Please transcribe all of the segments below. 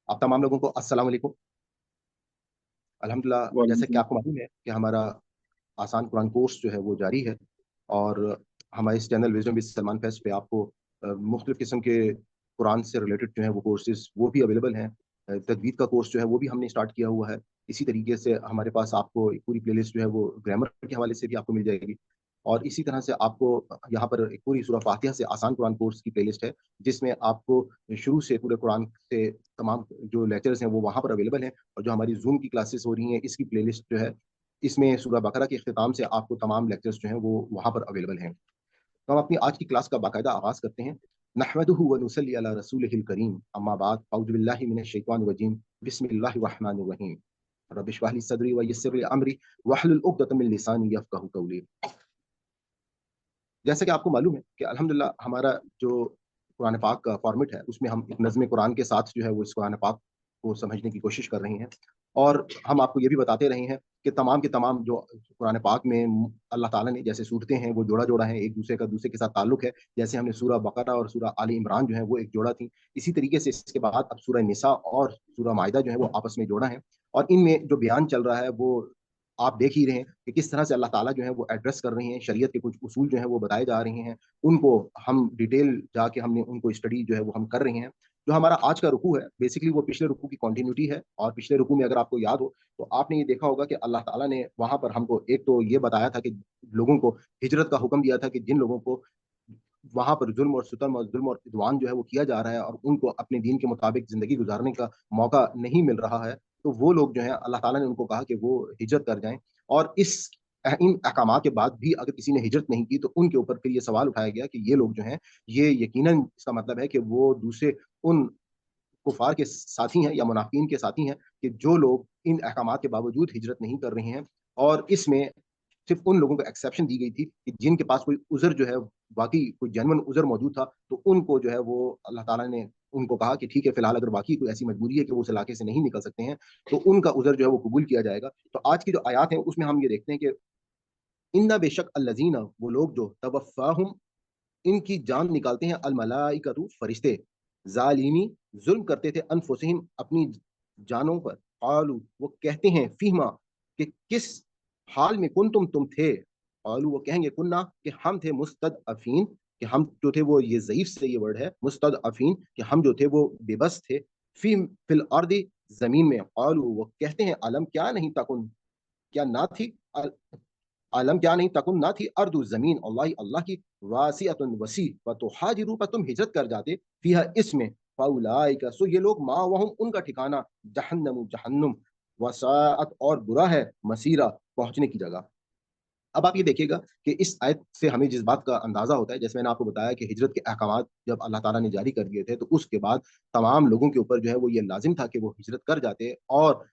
आप तमाम लोगों को अस्सलाम वालेकुम। अल्हम्दुलिल्लाह, जैसे कि वालेकुम। आपको मालूम है कि हमारा आसान कुरान कोर्स जो है वो जारी है। और हमारे इस channel wisdom with Salman fest पे आपको मुख्तलिफ किस्म के कुरान से रिलेटेड जो है वो कोर्सेज वो भी अवेलेबल हैं। तजवीद का कोर्स जो है वो भी हमने स्टार्ट किया हुआ है। इसी तरीके से हमारे पास आपको एक पूरी प्लेलिस्ट जो है वो ग्रामर के हवाले से भी आपको मिल जाएगी। और इसी तरह से आपको यहाँ पर एक पूरी सूरह फातिहा से आसान कुरान कोर्स की प्लेलिस्ट है, जिसमें आपको शुरू से पूरे कुरान से तमाम जो लेक्चर्स हैं वो वहाँ पर अवेलेबल हैं। और जो हमारी जूम की क्लासेस हो रही हैं, इसकी प्लेलिस्ट जो है, इसमें सूरह बकरा के अख्ताम से आपको तमाम लेक्चर्स जो हैं वो वहाँ पर अवेलेबल हैं। तो हम अपनी आज की क्लास का बाकायदा आगाज़ करते हैं। नहमदुहु व नुसल्ली अला रसूलिहिल करीम, अम्मा बाद, औज़ु बिल्लाहि मिनश शैतानिर रजीम, बिस्मिल्लाहिर रहमानिर रहीम, रब्बि इश्रह ली सदरी व यस्सिर ली अमरी वहलुल उक़दतम मिन लिसानी यफ़क़हू क़ौली। जैसा कि आपको मालूम है कि अल्हम्दुलिल्लाह हमारा जो कुरान पाक का फॉर्मेट है, उसमें हम एक नज़्म कुरान के साथ जो है वो इस कुरान पाक को समझने की कोशिश कर रहे हैं। और हम आपको ये भी बताते रहे हैं कि तमाम के तमाम जो कुरान पाक में अल्लाह ताला ने जैसे सूरतें हैं वो जोड़ा-जोड़ा है, एक-दूसरे का दूसरे के साथ ताल्लुक है। जैसे हमने सूरह बकरा और सूरह आले इमरान जो है वो एक जोड़ा थी। इसी तरीके से इसके बाद अब सूरह निसा और सूरह माइदा जो है वो आपस में जोड़ा है। और इनमें जो बयान चल रहा है वो आप देख ही रहे हैं कि किस तरह से अल्लाह ताला जो है वो एड्रेस कर रहे हैं, शरीयत के कुछ उसूल जो हैं वो बताए जा रहे हैं। उनको हम डिटेल जाके हमने उनको स्टडी जो है वो हम कर रहे हैं। जो हमारा आज का रुकू है, बेसिकली वो पिछले रुकू की कंटिन्यूटी है। और पिछले रुकू में अगर आपको याद हो, तो आपने ये देखा होगा कि अल्लाह ताला ने वहाँ पर हमको एक तो ये बताया था कि लोगों को हिजरत का हुक्म दिया था कि जिन लोगों को वहाँ पर ज़ुल्म और सितम और ज़ुल्म और इदवान जो है वो किया जा रहा है और उनको अपने दीन के मुताबिक ज़िंदगी गुज़ारने का मौका नहीं मिल रहा है, तो वो लोग जो हैं अल्लाह ताला ने उनको कहा कि वो हिजरत कर जाएँ। और इन अहकामात के बाद भी अगर किसी ने हिजरत नहीं की, तो उनके ऊपर फिर ये सवाल उठाया गया कि ये लोग जो हैं, ये यकीनन इसका मतलब है कि वो दूसरे उन कुफ़ार के साथी हैं या मुनाफ़िकीन के साथी हैं कि जो लोग इन अहकामात के बावजूद हिजरत नहीं कर रहे हैं। और इसमें सिर्फ़ उन लोगों को एक्सेप्शन दी गई थी कि जिनके पास कोई उज़र जो है, वाक़ई कोई जेन्युइन उज़र मौजूद था, तो उनको जो है वो अल्लाह ताला ने उनको कहा कि ठीक है, फ़िलहाल अगर वाक़ई कोई ऐसी मजबूरी है कि वो उस इलाके से नहीं निकल सकते हैं, तो उनका उज़र जो है वो कबूल किया जाएगा। तो आज की जो आयत है उसमें हम ये देखते हैं कि इन्ना बेशक अल्लज़ीना, वो लोग जो तवफ़्फ़ाहुम, इनकी जान निकालते हैं, अल मलाइकतु, फरिश्ते, ज़ालिमी, ज़ुल्म करते थे, अनफुसहिम, अपनी जानों पर, क़ालू, वो कहते हैं, फ़ीमा, कि किस हाल में कुंतुम, तुम थे, क़ालू, वो कहेंगे, कुन्ना, कि हम थे, मुस्तदअफ़ीन, कि हम जो थे वो, ये ज़ईफ़ से ये वर्ड है, मुस्तदअफ़ीन, कि हम जो थे वो बेबस थे, फ़िल अर्दि, ज़मीन में, क़ालू, वो कहते हैं, अलम क्या नहीं तकुन, क्या ना थी, आलम क्या नहीं तकुन, ना थी अर्दु ज़मीन, अल्लाह अल्लाह की, वासिअतुन, वसी, फ़तुहाजिरू, पर तुम हिजरत कर जाते, फ़ीहा, इसमें, फ़उलाइका, सो ये लोग, माअवहुम, उनका ठिकाना, जहन्नम, जहन्नुम, वसाअत, और बुरा है, मसीरा, पहुँचने की जगह। अब आप ये देखिएगा कि इस आयत से हमें जिस बात का अंदाज़ा होता है, जैसे मैंने आपको बताया कि हिजरत के अहकामात जब अल्लाह ताला ने जारी कर दिए थे, तो उसके बाद तमाम लोगों के ऊपर जो है वो ये लाज़िम था कि वो हिजरत कर जाते। और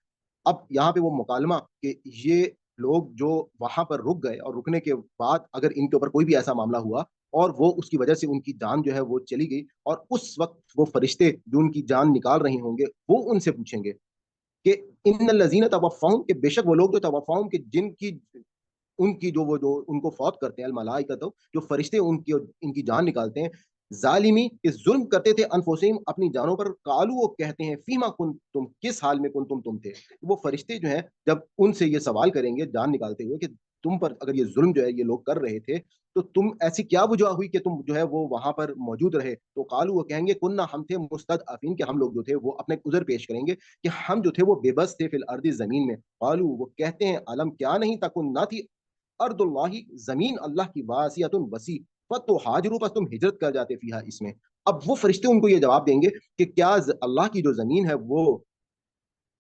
अब यहाँ पे वो मुकालमा कि ये लोग जो वहाँ पर रुक गए और रुकने के बाद अगर इनके ऊपर कोई भी ऐसा मामला हुआ और वो उसकी वजह से उनकी जान जो है वो चली गई, और उस वक़्त वो फरिश्ते जो उनकी जान निकाल रहे होंगे, वो उनसे पूछेंगे कि इन्नल लज़ीना तवफ़्फ़ाहुम, कि बेशक वो लोग जो तवफ़्फ़ाहुम, कि जिनकी उनकी जो उनको फ़ौत करते हैं, अल मलाइकतु, जो फरिश्ते उनकी इनकी जान निकालते हैं, ज़ालिमी, कि ज़ुल्म करते थे, अनफुसिहिम, अपनी जानों पर, क़ालू, वो कहते हैं, फ़ीमा कुंतुम, किस हाल में कुंतुम, तुम थे। वो फरिश्ते जो हैं, जब उनसे ये सवाल करेंगे जान निकालते हुए कि तुम पर अगर ये ज़ुल्म जो है ये लोग कर रहे थे, तो तुम ऐसी क्या वजह हुई कि तुम जो है वो वहाँ पर मौजूद रहे? तो क़ालू, वो कहेंगे, कुन्ना, हम थे, मुस्तदअफ़ीन, कि हम लोग जो थे वो अपने उज़र पेश करेंगे कि हम जो थे वो बेबस थे, फ़िल अर्दि, ज़मीन में। क़ालू, वो कहते हैं, अलम क्या नहीं तकुन, ना थी अर्दुल्लाहि, ज़मीन अल्लाह की, वासिअतुन, वसी, फ़तुहाजिरू, बस तुम हिजरत कर जाते फ़ीहा, इसमें। अब वो फरिश्ते उनको ये जवाब देंगे कि क्या अल्लाह की जो ज़मीन है वो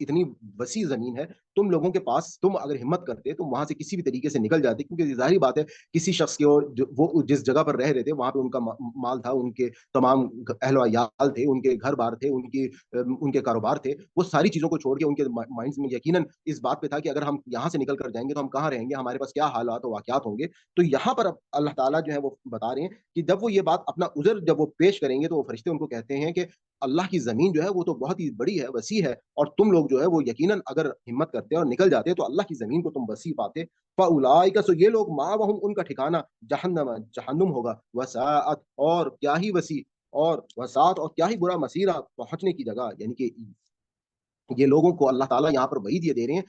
इतनी वसी ज़मीन है, तुम लोगों के पास, तुम अगर हिम्मत करते, तुम वहाँ से किसी भी तरीके से निकल जाते, क्योंकि ज़ाहिर बात है, किसी शख़्स की और जो वो जिस जगह पर रह रहे थे, वहाँ पे उनका माल था, उनके तमाम अहल-व-अयाल थे, उनके घर-बार थे, उनके कारोबार थे, वो सारी चीज़ों को छोड़ के उनके माइंड्स में यकीनन इस बात पे था कि अगर हम यहाँ से निकल कर जाएँगे, तो हम कहाँ रहेंगे, हमारे पास क्या हालात व वाक़यात होंगे। तो यहाँ पर अब अल्लाह ताला जो है वो बता रहे हैं कि जब वो ये बात अपना उज़र जब वो पेश करेंगे, तो वो फरिश्ते उनको कहते हैं कि अल्लाह की ज़मीन जो है वो तो बहुत ही बड़ी है, वसी है, और तुम लोग जो है वो यकीनन अगर हिम्मत करते और निकल जाते, तो अल्लाह की ज़मीन को तुम वसी पाते। फ़उलाइका, सो ये लोग, माअवहुम, उनका ठिकाना, जहन्नम, जहन्नुम होगा, वसाअत, और क्या ही वसी, और वसाअत, और क्या ही बुरा, मसीरा, पहुँचने की जगह, यानी कि ये लोगों को अल्लाह ताला यहाँ पर वईद ये दे रहे हैं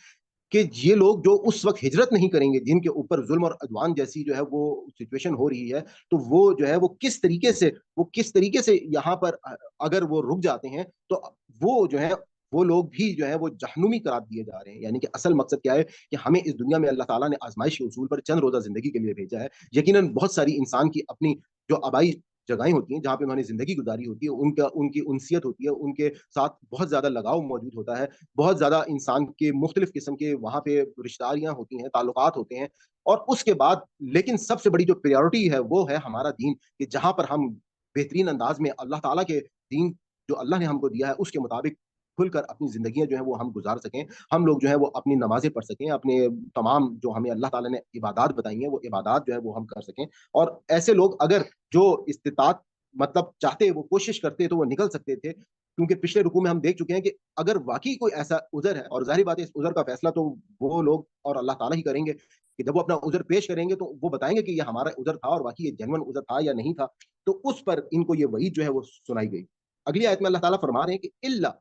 कि ये लोग जो उस वक्त हिजरत नहीं करेंगे, जिनके ऊपर जुल्म और अदवान जैसी जो है वो सिचुएशन हो रही है, तो वो जो है वो किस तरीके से यहाँ पर अगर वो रुक जाते हैं, तो वो जो है वो लोग भी जो है वो जहन्नुमी करार दिए जा रहे हैं। यानी कि असल मकसद क्या है कि हमें इस दुनिया में अल्लाह ताला ने आजमाइश के उसूल पर चंद रोजा जिंदगी के लिए भेजा है। यकीनन बहुत सारी इंसान की अपनी जो आबाई जगहें होती हैं जहाँ पे उन्होंने जिंदगी गुजारी होती है, उनका उनकी उनसियत होती है, उनके साथ बहुत ज्यादा लगाव मौजूद होता है, बहुत ज्यादा इंसान के मुख्तलिफ किस्म के वहाँ पे रिश्तेदारियां होती हैं, ताल्लुकात होते हैं। और उसके बाद लेकिन सबसे बड़ी जो प्रायोरिटी है वो है हमारा दीन, कि जहाँ पर हम बेहतरीन अंदाज में अल्लाह ताला के दीन जो अल्लाह ने हमको दिया है उसके मुताबिक खुलकर अपनी जिंदगियां जो है वो हम गुजार सकें। हम लोग जो है वो अपनी नमाजें पढ़ सकें, अपने तमाम जो हमें अल्लाह ताला ने इबादत बताई हैं वो इबादत जो है वो हम कर सकें। और ऐसे लोग अगर जो इस्तिताअत मतलब चाहते, वो कोशिश करते तो वो निकल सकते थे, क्योंकि पिछले रुकू में हम देख चुके हैं कि अगर वाकई कोई ऐसा उज़र है, और ज़ाहिर बात है इस उज़र का फैसला तो वो लोग और अल्लाह ताला ही करेंगे, कि जब वो अपना उज़र पेश करेंगे तो वो बताएंगे कि ये हमारा उज़र था और वाकई ये जेन्युइन उज़र था या नहीं था। तो उस पर इनको ये वही जो है वो सुनाई गई। अगली आयत में अल्लाह ताला फरमा रहे हैं कि इल्ला,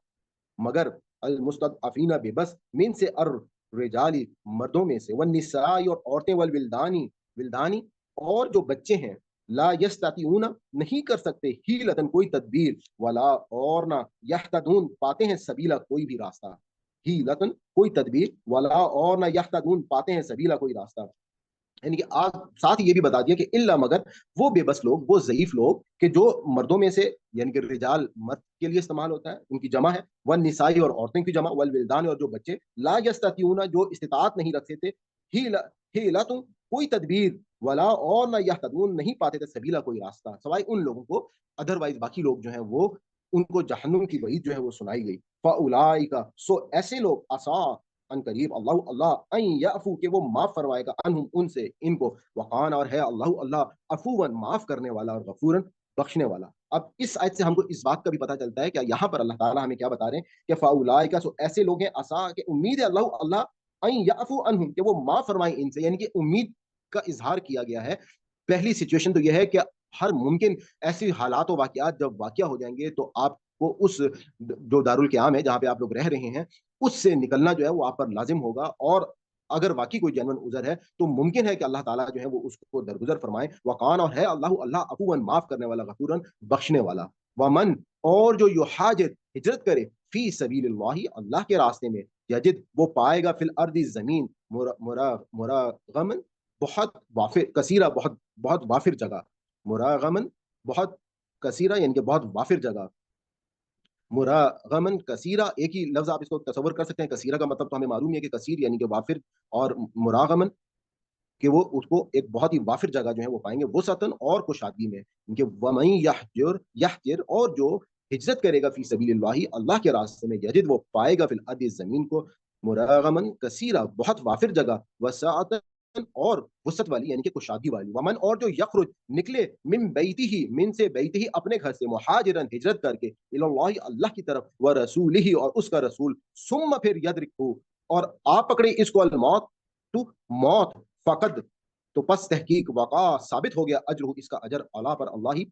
मगर अल मुस्तदअफीना बेबस मिन से अर रिजाली, मर्दों में से, वन निसाई और औरतें, वल विल्दानी, विल्दानी और जो बच्चे हैं, ला यस्तातिऊना नहीं कर सकते, ही लतन कोई तदबीर, वला और ना यहतदून पाते हैं सबीला कोई भी रास्ता, ही लतन कोई तदबीर, वला और ना यहतदून पाते हैं सबीला कोई रास्ता। यानी कि आज साथ ही ये भी बता दिया कि इल्ला मगर वो बेबस लोग, वो ज़ईफ लोग, कि जो मर्दों में से, यानी कि रिजाल मर्द के लिए इस्तेमाल होता है, उनकी जमा है, वन निसाई और औरतों की जमा, वल विल्दान और जो बच्चे, ला यस्ततियूना जो इस्तिताअत नहीं रखते थे, ही ला तुम कोई तदबीर, वला और ना यहतदून नहीं पाते थे सबीला कोई रास्ता, सवाए उन लोगों को, अदरवाइज बाकी लोग जो हैं वो उनको जहन्नुम की वही जो है वो सुनाई गई। फ़उलाइका सो ऐसे लोग असा अन करीब अल्लाह अल्लाह अन याफू के वो माफ फरमाएगा अनहुम उनसे इनको, वकान और है अल्लाह अल्लाह अफूवन माफ करने वाला और गफूरन बख्शने वाला। अब इस आयत से हमको इस बात का भी पता चलता है कि यहाँ पर अल्लाह ताला हमें क्या बता रहे हैं कि फाउलाइका सो ऐसे लोग हैं असा के उम्मीद है अल्लाह अल्लाह अन याफू अनहुम के वो माफ फरमाए इनसे, यानी कि उम्मीद का इजहार किया गया है। पहली सिचुएशन तो यह है कि हर मुमकिन ऐसी हालात और वाकयात जब वाकया हो जाएंगे तो आपको उस जो दारुल क़याम है जहाँ पे आप लोग रह रहे हैं उससे निकलना जो है वो आप पर लाजिम होगा। और अगर वाकई कोई जेन्युइन उज़र है तो मुमकिन है कि अल्लाह ताला जो है वो उसको दरगुजर फरमाए। वकान और है अल्लाह अल्लाह अफूवन माफ करने वाला, गफूरन बख्शने वाला। वमन और जो युहाजिर हिजरत करे फी सबीलिल्लाहि अल्लाह के रास्ते में, यजिद वो पाएगा फिल अर्दी जमीन मुरागमन बहुत वाफिर कसीरा, बहुत बहुत वाफिर जगह, मुरागमन बहुत कसीरा यानी कि बहुत वाफिर जगह, मुरागमन कसीरा एक ही लफ्ज आप इसको तसव्वुर कर सकते हैं। कसीरा का मतलब तो हमें मालूम है कि कसीर यानी कि वाफिर, और मुरागमन कि वो उसको एक बहुत ही वाफिर जगह जो है वो पाएंगे, वो सतन और कुशादगी में, इनके वमई यहजर और जो हिजरत करेगा फी सबीलिल्लाहि अल्लाह के रास्ते में, यजिद वो पाएगा फिल अर्दि जमीन को, मुरागमन कसीरा बहुत वाफिर जगह, वसाअतन और वसत वाली यानी कि कुशादगी वाली, वमन और जो यखरुज निकले मिन बैती ही, मिन से बैती ही अपने घर से, मुहाजिरन हिजरत करके, इलल्लाहि अल्लाह की तरफ, व रसूलिही और उसका रसूल, सुम्मा फिर यदरिकहु और आप पकड़े इसको, अल मौत तू मौत, फ़क़द तो पस तहकीक वक़ा साबित हो गया, अज्र इसका अजर, अला पर अल्लाह ही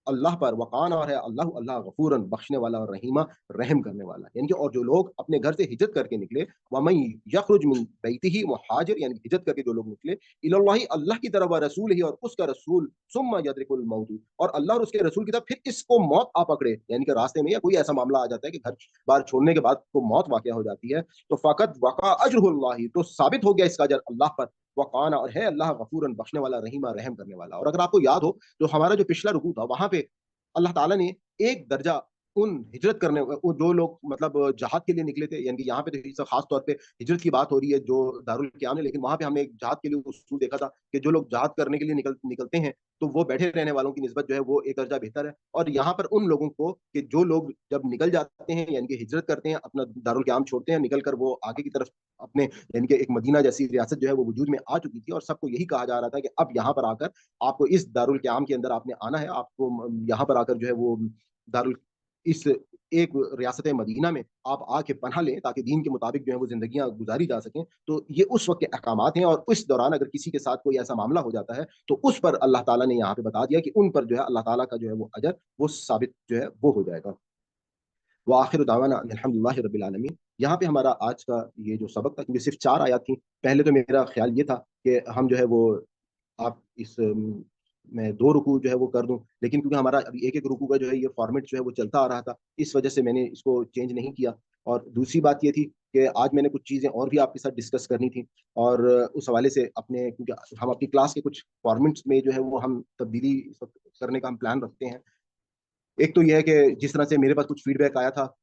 अल्लाह पर, वकान और है अल्लाह अल्लाह गफूरन बख्शने वाला और रहीमा रहम करने वाला। यानी कि और जो लोग अपने घर से हिजरत करके निकले, वमन यखरुज मिन बैतिही मुहाजिर यानी हिजरत करके जो लोग निकले, इलल्लाहि अल्लाह की तरफ, व रसूल ही और उसका रसूल, सुम्मा यदरिकुल मौत और अल्लाह और उसके रसूल की तरफ, फिर इसको मौत आ पकड़े, यानी कि रास्ते में या कोई ऐसा मामला आ जाता है कि घर बार छोड़ने के बाद को मौत वाक़या हो जाती है, तो फ़क़त वक़ा अज्रुल्लाहि तो साबित हो गया इसका अजर अल्लाह पर, वकाना और है अल्लाह गफूरन बख्शने वाला, रहीमा रहम करने वाला। और अगर आपको याद हो तो हमारा जो पिछला रुकू था वहां पे अल्लाह ताला ने एक दर्जा उन हिजरत करने वो जो लोग मतलब जहाद के लिए निकले थे, यानी कि यहाँ पे तो इस खास तौर पे हिजरत की बात हो रही है जो दारुल क़याम है, लेकिन वहां पे हमने एक जहाद के लिए उसूल देखा था कि जो लोग जहाद करने के लिए निकलते हैं तो वो बैठे रहने वालों की निस्बत जो है वो एक दर्जा बेहतर है। और यहाँ पर उन लोगों को कि जो लोग जब निकल जाते हैं यानी कि हिजरत करते हैं, अपना दारुल क़याम छोड़ते हैं, निकल कर वो आगे की तरफ अपने यानी कि एक मदीना जैसी रियासत जो है वो वजूद में आ चुकी थी, और सबको यही कहा जा रहा था कि अब यहाँ पर आकर आपको इस दारुल क़याम के अंदर आपने आना है, आपको यहाँ पर आकर जो है वो दारुल इस एक रियासत मदीना में आप आके पनाह लें ताकि दीन के मुताबिक जो है वो ज़िंदगियाँ गुज़ारी जा सकें। तो ये उस वक़्त के अहकामात हैं, और इस दौरान अगर किसी के साथ कोई ऐसा मामला हो जाता है, तो उस पर अल्लाह ताला ने यहाँ पे बता दिया कि उन पर जो है अल्लाह ताला का जो है वो अजर वो साबित जो है वो हो जाएगा। व आखिर दावाना अल्हम्दुलिल्लाहि रब्बिल आलमीन। यहाँ पे हमारा आज का ये जो सबक था, क्योंकि सिर्फ 4 आयत थी। पहले तो मेरा ख्याल ये था कि हम जो है वो आप इस मैं 2 रुकू जो है वो कर दूँ, लेकिन क्योंकि हमारा अभी एक-एक रुकू का जो है ये फॉर्मेट जो है वो चलता आ रहा था, इस वजह से मैंने इसको चेंज नहीं किया। और दूसरी बात ये थी कि आज मैंने कुछ चीज़ें और भी आपके साथ डिस्कस करनी थी, और उस हवाले से अपने, क्योंकि हम अपनी क्लास के कुछ फॉर्मेट्स में जो है वो हम तब्दीली इस वक़्त करने का हम प्लान रखते हैं। एक तो ये है कि जिस तरह से मेरे पास कुछ फीडबैक आया था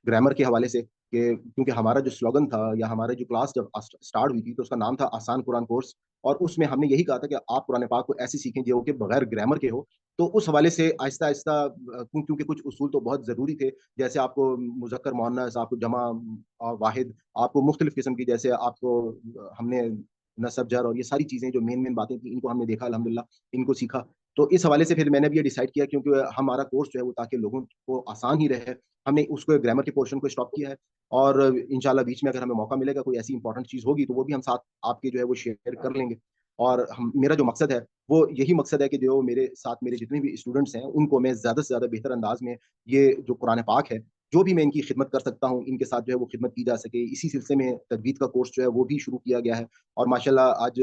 ग्रामर के हवाले से, कि क्योंकि हमारा जो स्लोगन था या हमारे जो क्लास जब स्टार्ट हुई थी तो उसका नाम था आसान कुरान कोर्स, और उसमें हमने यही कहा था कि आप कुरान पाक को ऐसे सीखें जो कि बगैर ग्रामर के हो। तो उस हवाले से आहिस्ता आहिस्ता क्योंकि कुछ उसूल तो बहुत ज़रूरी थे, जैसे आपको मुज़क्कर मुअन्नस, आपको जमा वाहिद, आपको मुख्तलिफ किस्म की, जैसे आपको हमने नसब जर और ये सारी चीज़ें जो मेन मेन बातें थी इनको हमने देखा अल्हम्दुलिल्लाह, इनको सीखा। तो इस हवाले से फिर मैंने भी ये डिसाइड किया, क्योंकि हमारा कोर्स जो है वो ताकि लोगों को आसान ही रहे, हमने उसको ग्रामर के पोर्शन को स्टॉप किया है। और इंशाल्लाह बीच में अगर हमें मौका मिलेगा, कोई ऐसी इंपॉर्टेंट चीज़ होगी तो वो भी हम साथ आपके जो है वो शेयर कर लेंगे। और हम, मेरा जो मकसद है वो यही मकसद है कि जो मेरे साथ मेरे जितने भी स्टूडेंट्स हैं उनको मैं ज़्यादा से ज़्यादा बेहतर अंदाज में ये जो कुरान पाक है, जो भी मैं इनकी खिदमत कर सकता हूँ, इनके साथ जो है वो खिदमत की जा सके। इसी सिलसिले में तजवीद का कोर्स जो है वो भी शुरू किया गया है। और माशाल्लाह आज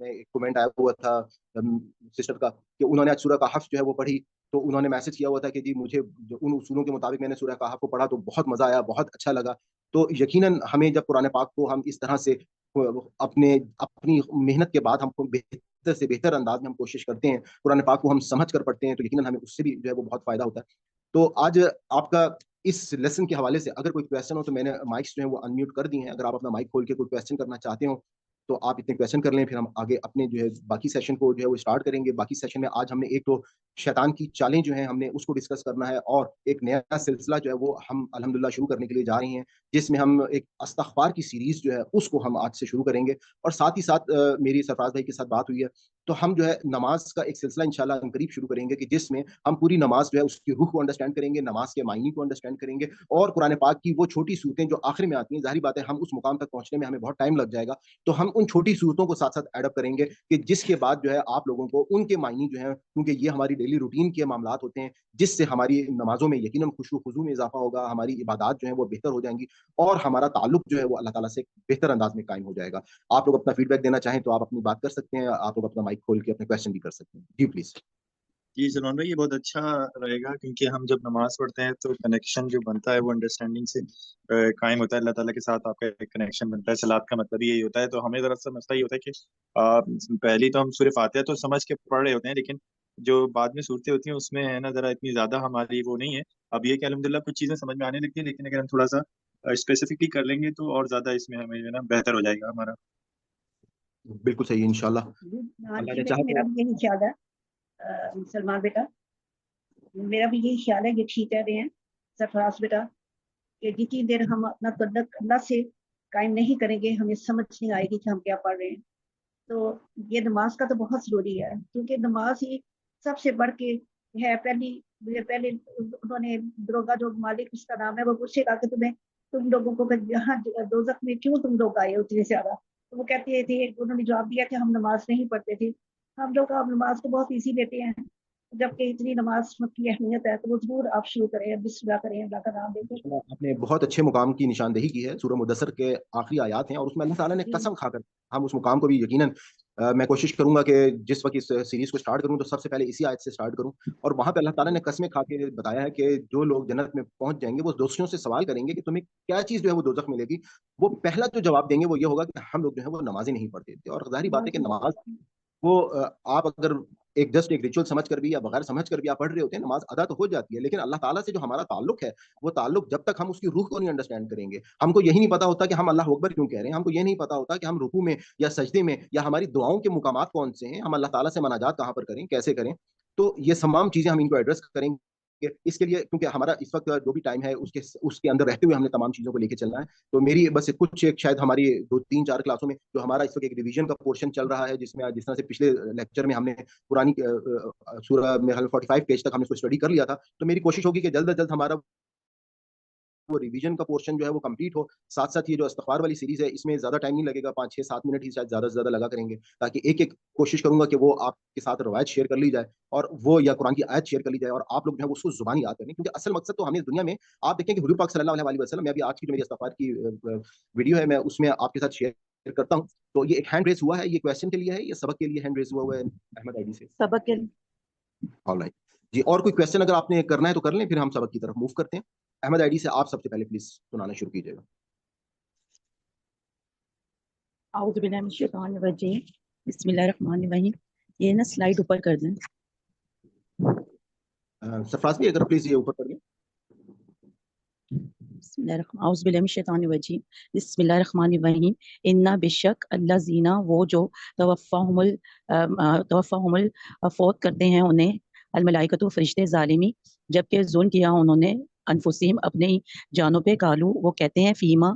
मैं एक कमेंट आया हुआ था सिस्टर का, कि उन्होंने आज सूरह कहफ जो है वो पढ़ी, तो उन्होंने मैसेज किया हुआ था कि जी मुझे जो उन उसूलों के मुताबिक मैंने सूरह कहफ को पढ़ा तो बहुत मज़ा आया, बहुत अच्छा लगा। तो यकीनन हमें जब कुरान पाक को हम इस तरह से अपने अपनी मेहनत के बाद हमको बेहतर से बेहतर अंदाज में हम कोशिश करते हैं, कुरान पाक को हम समझ कर पढ़ते हैं, तो यकीनन हमें उससे भी जो है वो बहुत फ़ायदा होता है। तो आज आपका इस लेसन के हवाले से अगर कोई क्वेश्चन हो तो मैंने माइक्स जो है वो अनम्यूट कर दिए हैं। अगर आप अपना माइक खोल के कोई क्वेश्चन करना चाहते हो तो आप इतने क्वेश्चन कर लें, फिर हम आगे अपने जो है बाकी सेशन को जो है वो स्टार्ट करेंगे। बाकी सेशन में आज हमने एक तो शैतान की चालें जो हैं हमने उसको डिस्कस करना है, और एक नया सिलसिला जो है वो हम अल्हम्दुलिल्लाह शुरू करने के लिए जा रहे हैं, जिसमें हम एक इस्तग़फ़ार की सीरीज़ जो है उसको हम आज से शुरू करेंगे। और साथ ही साथ मेरी सरफराज भाई के साथ बात हुई है, तो हम जो है नमाज का एक सिलसिला इंशाल्लाह करीब शुरू करेंगे, कि जिसमें हम पूरी नमाज जो है उसकी रूह को अंडरस्टैंड करेंगे, नमाज के मायने को अंडरस्टैंड करेंगे, और कुरान पाक की वो छोटी सूरतें जो आखिर में आती हैं, ज़ाहिर बात है हम उस मुकाम तक पहुंचने में हमें बहुत टाइम लग जाएगा, तो हम उन छोटी सूरतों को साथ साथ एडअप करेंगे, कि जिसके बाद जो है आप लोगों को उनके मायने जो है, क्योंकि ये हमारी डेली रूटीन के मामलात होते हैं, जिससे हमारी नमाजों में यकीनन खुशू खुजू में इजाफा होगा, हमारी इबादत जो है वो बेहतर हो जाएंगी, और हमारा ताल्लुक जो है वो अल्लाह ताला से बेहतर अंदाज में कायम हो जाएगा। आप लोग अपना फीडबैक देना चाहें तो आप अपनी बात कर सकते हैं, आप लोग अपना माइक खोल के अपने क्वेश्चन भी कर सकते हैं। जी प्लीज। जी सलमान भाई, ये बहुत अच्छा रहेगा क्योंकि हम जब नमाज पढ़ते हैं तो कनेक्शन जो बनता है वो अंडरस्टैंडिंग से कायम होता है। अल्लाह ताला के साथ आपका एक कनेक्शन बनता है। सलात का मतलब ही यही होता है। तो हमें ज़रा सा मसला ये होता है कि पहली तो हम सूरह फातिहा तो समझ के पढ़ रहे होते हैं, लेकिन जो बाद में सूरतें होती हैं उसमें है ना ज़रा इतनी ज़्यादा हमारी वो नहीं है। अब ये कि अल्हम्दुलिल्लाह कुछ चीज़ें समझ में आने लगती है, लेकिन अगर हम थोड़ा सा स्पेसिफिकली कर लेंगे तो और ज़्यादा इसमें हमें जो है ना बेहतर हो जाएगा हमारा। बिल्कुल सही, इंशाल्लाह हाँ अल्लाह जी ने बेटा, चाहा मेरा तो। भी यही ख्याल है। सलमान बेटा, मेरा भी यही ख्याल है, ये ठीक कह रहे हैं सरफराज बेटा, कि जितनी देर हम अपना तल्लुक अल्लाह से कायम नहीं करेंगे हमें समझ नहीं आएगी कि हम क्या पढ़ रहे हैं। तो ये नमाज का तो बहुत जरूरी है, क्योंकि नमाज ही सबसे बढ़ के है। पहले उन्होंने दरोगा जो मालिक उसका नाम है वो पूछेगा कि तुम लोगों को यहाँ दोजख में क्यों तुम लोग आए हो इतने ज्यादा, तो वो कहते थे, उन्होंने जवाब दिया कि हम नमाज नहीं पढ़ते थे। हम लोग अब नमाज को बहुत ईजी लेते हैं, जबकि इतनी नमाज की अहमियत है। तो वो जरूर आप शुरू करें, बिस्मिल्लाह करें, अल्लाह का नाम लेकर। आपने बहुत अच्छे मुकाम की निशानदेही की है, सूरह मुदस्सर के आखिरी आयात हैं, और उसमें अल्लाह ताला ने जी कसम खाकर हम उस मुकाम को भी यकीनन मैं कोशिश करूंगा कि जिस वक्त इस सीरीज को स्टार्ट करूं तो सबसे पहले इसी आयत से स्टार्ट करूं। और वहां पे अल्लाह ताला ने कसमें खा के बताया है कि जो लोग जन्नत में पहुंच जाएंगे वो दोषियों से सवाल करेंगे कि तुम्हें क्या चीज जो है वो दोजख मिलेगी। वो पहला जो जवाब देंगे वो ये होगा कि हम लोग जो है वो नमाजें नहीं पढ़ते थे। और जाहिर बात है कि नमाज वो आप अगर एक रिचुअल समझ कर भी या बगैर समझ कर भी आप पढ़ रहे होते हैं, नमाज अदा तो हो जाती है, लेकिन अल्लाह ताला से जो हमारा ताल्लुक है, वो ताल्लुक जब तक हम उसकी रूह को नहीं अंडरस्टैंड करेंगे, हमको यही नहीं पता होता कि हम अल्लाह अकबर क्यों कह रहे हैं, हमको ये नहीं पता होता कि हम रुकू में या सजदे में या हमारी दुआओं के मुकामात कौन से हैं, हम अल्लाह ताला से मनाजात कहाँ पर करें, कैसे करें। तो ये तमाम चीजें हम इनको एड्रेस करेंगे इसके लिए, क्योंकि हमारा इस वक्त जो भी टाइम है उसके उसके अंदर रहते हुए हमने तमाम चीजों को लेके चलना है। तो मेरी बस कुछ एक शायद हमारी 2 3 4 क्लासों में जो हमारा इस वक्त एक रिवीजन का पोर्शन चल रहा है, जिसमें जिस तरह से पिछले लेक्चर में हमने पुरानी सूरह में 45 पेज तक हमने इसको स्टडी कर लिया था, तो मेरी कोशिश होगी कि जल्द अज जल्द हमारा وہ ریویژن کا پورشن جو ہے وہ کمپلیٹ ہو. ساتھ ساتھ یہ جو استغفار والی سیریز ہے اس میں زیادہ ٹائم نہیں لگے گا, 5-6-7 منٹ ہی شاید زیادہ سے زیادہ لگا کریں گے, تاکہ ایک ایک کوشش کروں گا کہ وہ آپ کے ساتھ روایت شیئر کر لی جائے اور وہ یا قرآن کی آیت شیئر کر لی جائے اور آپ لوگ جو ہے اس کو زبانی یاد کریں, کیونکہ اصل مقصد تو ہمیں دنیا میں آپ دیکھیں کہ حضور پاک صلی اللہ علیہ وسلم, میں ابھی آج کی جو میری استغفار کی ویڈیو ہے میں اس میں آپ کے ساتھ شیئر کرتا ہوں. تو یہ ایک ہینڈ ریز ہوا ہے, یہ کویسچن کے لیے ہے یا سبق کے لیے ہینڈ ریز ہوا ہے احمد آئی ڈی سے؟ سبق کے آل رائٹ جی. اور کوئی کویسچن اگر آپ نے کرنا ہے تو کر لیں, پھر ہم سبق کی طرف موو کرتے ہیں. احمد آئی ڈی سے آپ سب سے پہلے پلیز سنانا شروع کیجیے گا. اعوذ باللہ من الشیطان الرجیم بسم اللہ الرحمن الرحیم. یہ نا سلائیڈ اوپر کر دیں. سرفراز بھی اگر پلیز یہ اوپر کر دیں. بسم اللہ الرحمن اعوذ باللہ من الشیطان الرجیم بسم اللہ الرحمن الرحیم. انا بشک اللہ زینا وہ جو توفاہم فوت کرتے ہیں انہیں الملائکۃ فرشتے ظالمی جبکہ ظلم کیا انہوں نے انفسیم اپنے جانوں پہ. کالو وہ کہتے ہیں فیما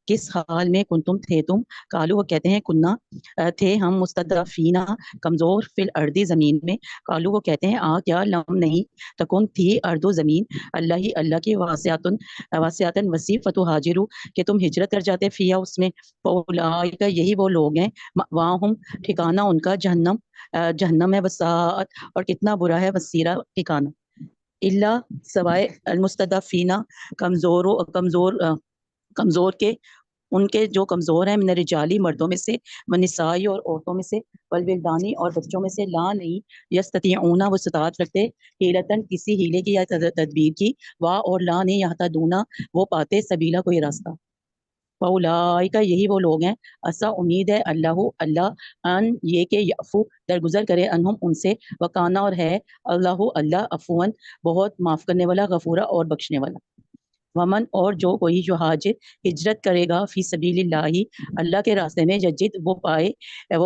کس حال میں کنتم تھے تم. کالو وہ کہتے ہیں کنا تھے ہم مستضعفینا کمزور فی الارض زمین میں. کالو وہ کہتے ہیں کیا لم نہیں تکن تھی ارض و زمین اللہ کی واسعتن وسیع فتحاجرو کہ تم ہجرت کر جاتے فیہا اس میں. فاولئک یہی وہ لوگ ہیں مأواہم ٹھکانہ ان کا جہنم ہے. وساعت اور کتنا برا ہے وسیرہ ٹھکانہ. اللہ سوائے المستضعفین کمزور کے ان کے جو کمزور ہیں من الرجالی مردوں میں سے والنساء اور عورتوں میں سے والولدانی اور بچوں میں سے لا نہیں یستطیعون وہ استطاعت رکھتے حیلتن کسی ہیلے کی یا تدبیر کی وا اور لا نہیں یہتدون وہ پاتے سبیلا کوئی راستہ. فاولئک یہی وہ لوگ ہیں ایسا امید ہے اللہ ان یہ کہ یعفو درگزر کرے انہم ان سے وکانا اور ہے اللہ عفواً بہت معاف کرنے والا غفورا اور بخشنے والا. ومن اور جو کوئی جو ہجرت کرے گا فی سبیل اللہ کے راستے میں یجد وہ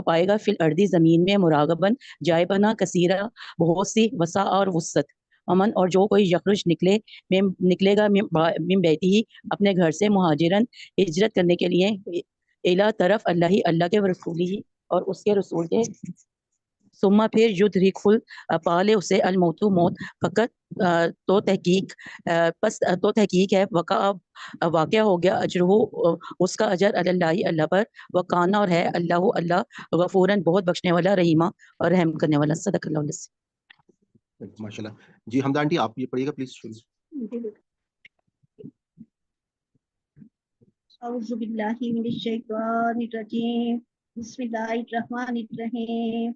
پائے گا فی الارض زمین میں مراغباً جائے بنا کثیرہ بہت سی وسع اور وسعت. امن اور جو کوئی یخرج نکلے گا من بیتی ہی اپنے گھر سے مہاجرن ہجرت کرنے کے لیے الی طرف اللہ کے رسولی اور اس کے رسول کے ثم پھر یدرکہ پالے اسے الموت موت فقط تو تحقیق ہے واقع ہو گیا اجرہ اس کا اجر اللہ پر. وکانا اور ہے اللہ غفوراً بہت بخشنے والا رحیمہ اور رحم کرنے والا. صدق اللہ علیہ. ماشاء اللہ جی. حمدہ آنٹی آپ یہ پڑھیے گا پلیز شروع. اعوذ باللہ من الشیطان الرجیم بسم اللہ الرحمن الرحیم.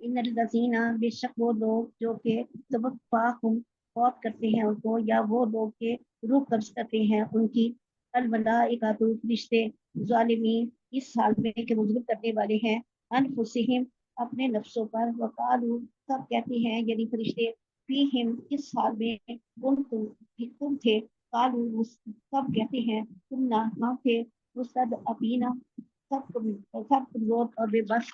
ان الذین بے شک وہ لوگ جو کہ توفاہم فوت کرتے ہیں ان کو یا وہ لوگ کے روح قبض کرتے ہیں ان کی الملائکۃ فرشتے ظالمین اس حال میں کہ وہ ظلم کرنے والے ہیں انفسہم اپنے نفسوں پر. وقالو سب کہتے ہیں یعنی فرشتے فیہم اس حال میں تم تھے. قالو سب کہتے ہیں تم نہ تھے مستضعفین سب کمزور اور بے بس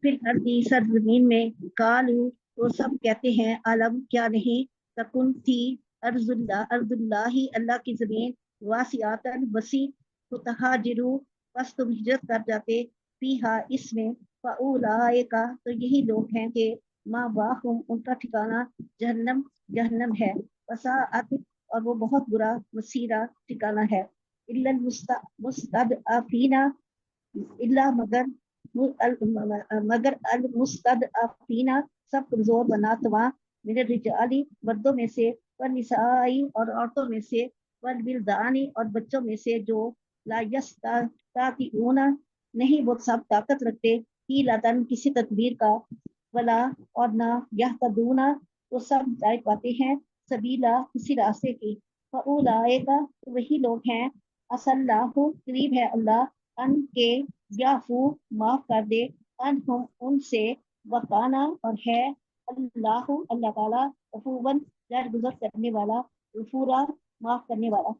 پھر ارضی سرزمین میں. قالو وہ سب کہتے ہیں علم کیا نہیں تکن تھی ارض اللہ اللہ کی زمین واسعاتن وسیع فتہاجروا پس تم ہجرت کر جاتے فیہا اس میں. فاولئک تو یہی لوگ ہیں کہ مأواہم ان کا ٹھکانہ جہنم ہے. وساعت اور وہ بہت برا مسیرہ ٹھکانہ ہے. الا المستضعفین الا مگر المستضعفین سب کمزور بناتواں من الرجال مردوں میں سے والنساء اور عورتوں میں سے والولدان اور بچوں میں سے جو لا یستطیعون نہیں وہ سب طاقت رکھتے حیلۃ کسی تدبیر کا ولا اور نہ یہتدون وہ سب ہدایت پاتے ہیں سبیلا کسی راستے کی. فاولئک وہی لوگ ہیں عسى اللہ قریب ہے اللہ ان کے یعفو معاف کر دے انہم ان سے. وکانا اور ہے اللہ تعالی عفواً درگزر کرنے والا غفورا معاف کرنے والا.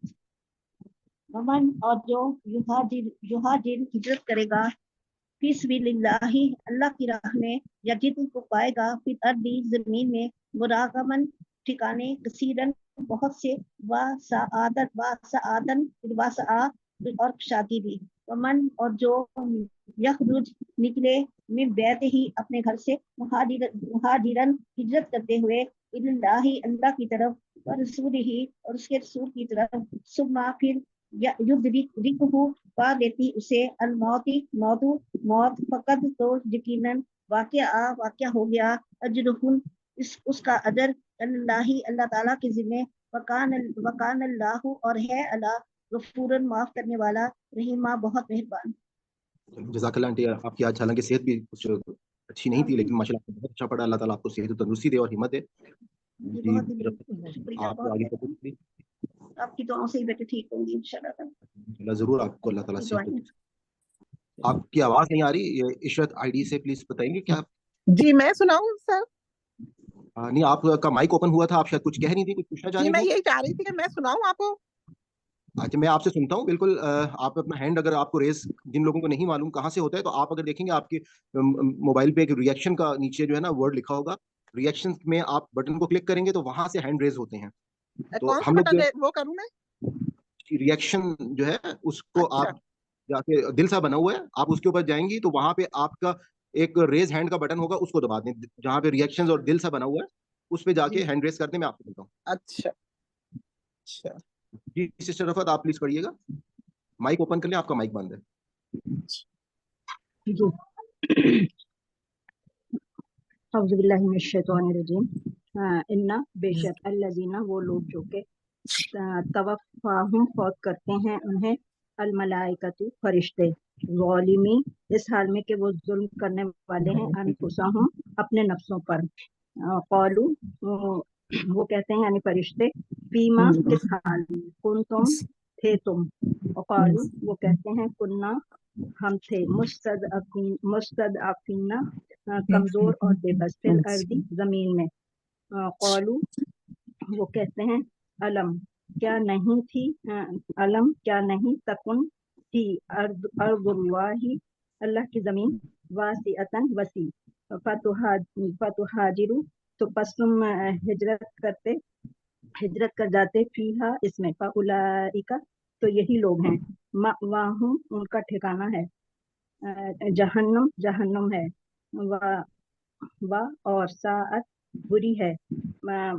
ومن اور جو یہاجر ہجرت کرے گا فی سبیل اللہ کی راہ میں یجد کو پائے گا فی الارض زمین میں مراغمن ٹھکانے کثیرن بہت سے واسعا اور شادی بھی. ومن اور جو یخرج نکلے من بیت ہی اپنے گھر سے مہاجرن ہجرت کرتے ہوئے اللہ کی طرف रसूलिही और उसके रसूल की तरफ सुम्मा फिर युद्रिकहु पा लेती उसे अल मौत फकत तो यकीनन वाक़या हो गया अजरुहुल उसका अदर अल्लाही अल्लाह ताला के ज़िम्मे वकान अल्लाहु और है अल्लाह गफूरन माफ करने वाला रहीमा बहुत मेहरबान। जज़ाकल्लाह आंटी, आपकी आज हालांकि सेहत भी कुछ अच्छी नहीं थी, लेकिन माशाल्लाह आपको बहुत अच्छा पड़ा। अल्लाह ताला आपको सेहत तंदुरुस्ती दे और हिम्मत दे जी कि बहुत शुक्रिया, आपको बहुत आगे मेहरबान। आपकी दुआओं से ही बेटे ठीक होंगी इंशाल्लाह। जरूर आपको अल्लाह ताला आपकी सेहत दुआएं। दे। आपकी आवाज नहीं आ रही, ये इशरत आईडी से प्लीज बताएंगे क्या? जी मैं सुनाऊं सर? नहीं, आपका माइक ओपन हुआ था, आप शायद कुछ कह रही थी, कुछ पूछना चाह जी रही मैं थी। यही चाह रही थी कि मैं सुनाऊं आपको। अच्छा, मैं आपसे सुनता हूँ बिल्कुल। आप अपना हैंड, अगर आपको रेस, जिन लोगों को नहीं मालूम कहाँ से होता है, तो आप अगर देखेंगे आपके मोबाइल पे एक रिएक्शन का नीचे जो है ना वर्ड लिखा होगा, रिएक्शन में आप बटन को क्लिक करेंगे तो वहां से हैंड रेज होते हैं। तो कौन सा हम लोग बटन जो वो करूं मैं? रिएक्शन जो है उसको अच्छा आप जाके, दिल सा बना हुआ है, आप उसके ऊपर जाएंगी तो वहां पे आपका एक रेज हैंड का बटन होगा, उसको दबा दें। जहां पे रिएक्शंस और दिल सा बना हुआ है उस पे जाके जी हैंड रेज करते, मैं आपको बताऊँ। अच्छा अच्छा जी सिस्टर रफत, आप प्लीज पढ़िएगा। माइक ओपन कर लें, आपका माइक बंद है। जी औज़ुबिल्लाहि मिनश्शैतानिर्रजीम। इन्ना बेशक अल्लज़ीना वो लोग जो के तवफ़्फ़ाहुम फौत करते हैं उन्हें अल मलाइकतु फरिश्ते ज़ालिमी इस हाल में कि वो जुल्म करने वाले हैं अनफुसहुम अपने नफ्सों पर। क़ालू वो कहते हैं यानी फरिश्ते फीमा किस हाल में कुंतुम थे तुम। और क़ालू वो कहते हैं कुन्ना हम थे मुस्तदअफीना कमजोर और बेबस फिल अर्दी जमीन में। क़ालू वो कहते हैं अलम क्या नहीं थी अलम क्या नहीं तकुन थी अर्दुल्लाही अल्लाह की जमीन वासिअतन वसी फतुहाजिरू तो पस तुम हिजरत कर जाते फीहा इसमें फउलाइका तो यही लोग हैं मावाहुम उनका ठिकाना है जहन्नुम है व और साअत बुरी है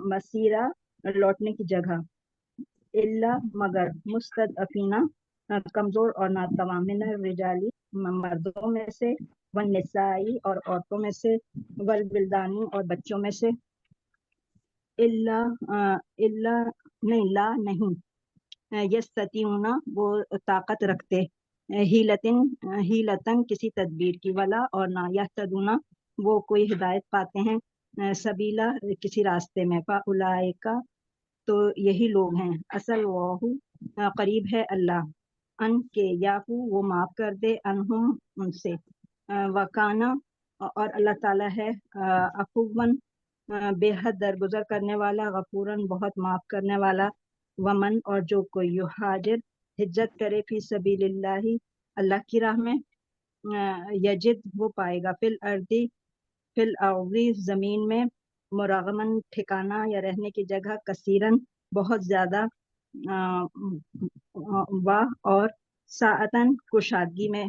मसीरा लौटने की जगह इल्ला मगर मुस्तदअफीना कमजोर और नातवा मिनर रिजाली मर्दों में से वन निसाई और औरतों में से वल बिल्दानी और बच्चों में से इल्ला इल्ला नहीं ला नहीं यस्ततीउना वो ताकत रखते हीलतन किसी तदबीर की वला और ना यहतदूना वो कोई हिदायत पाते हैं सबीला किसी रास्ते में फाउलाइका तो यही लोग हैं असल वाहू करीब है अल्लाह अन के याफू वो माफ कर दे अनहुम उनसे वकाना और अल्लाह ताला है अफुवन बेहद दरगुजर करने वाला गफूरन बहुत माफ करने वाला वमन और जो कोई युहाजिर हिज्जत करे फी सबीलिल्लाही अल्लाह की राह में यजिद वो पाएगा फिल अर्दी जमीन में मुरागमन ठिकाना या रहने की जगह कसीरन बहुत ज्यादा वाह और साअतन कुशादगी में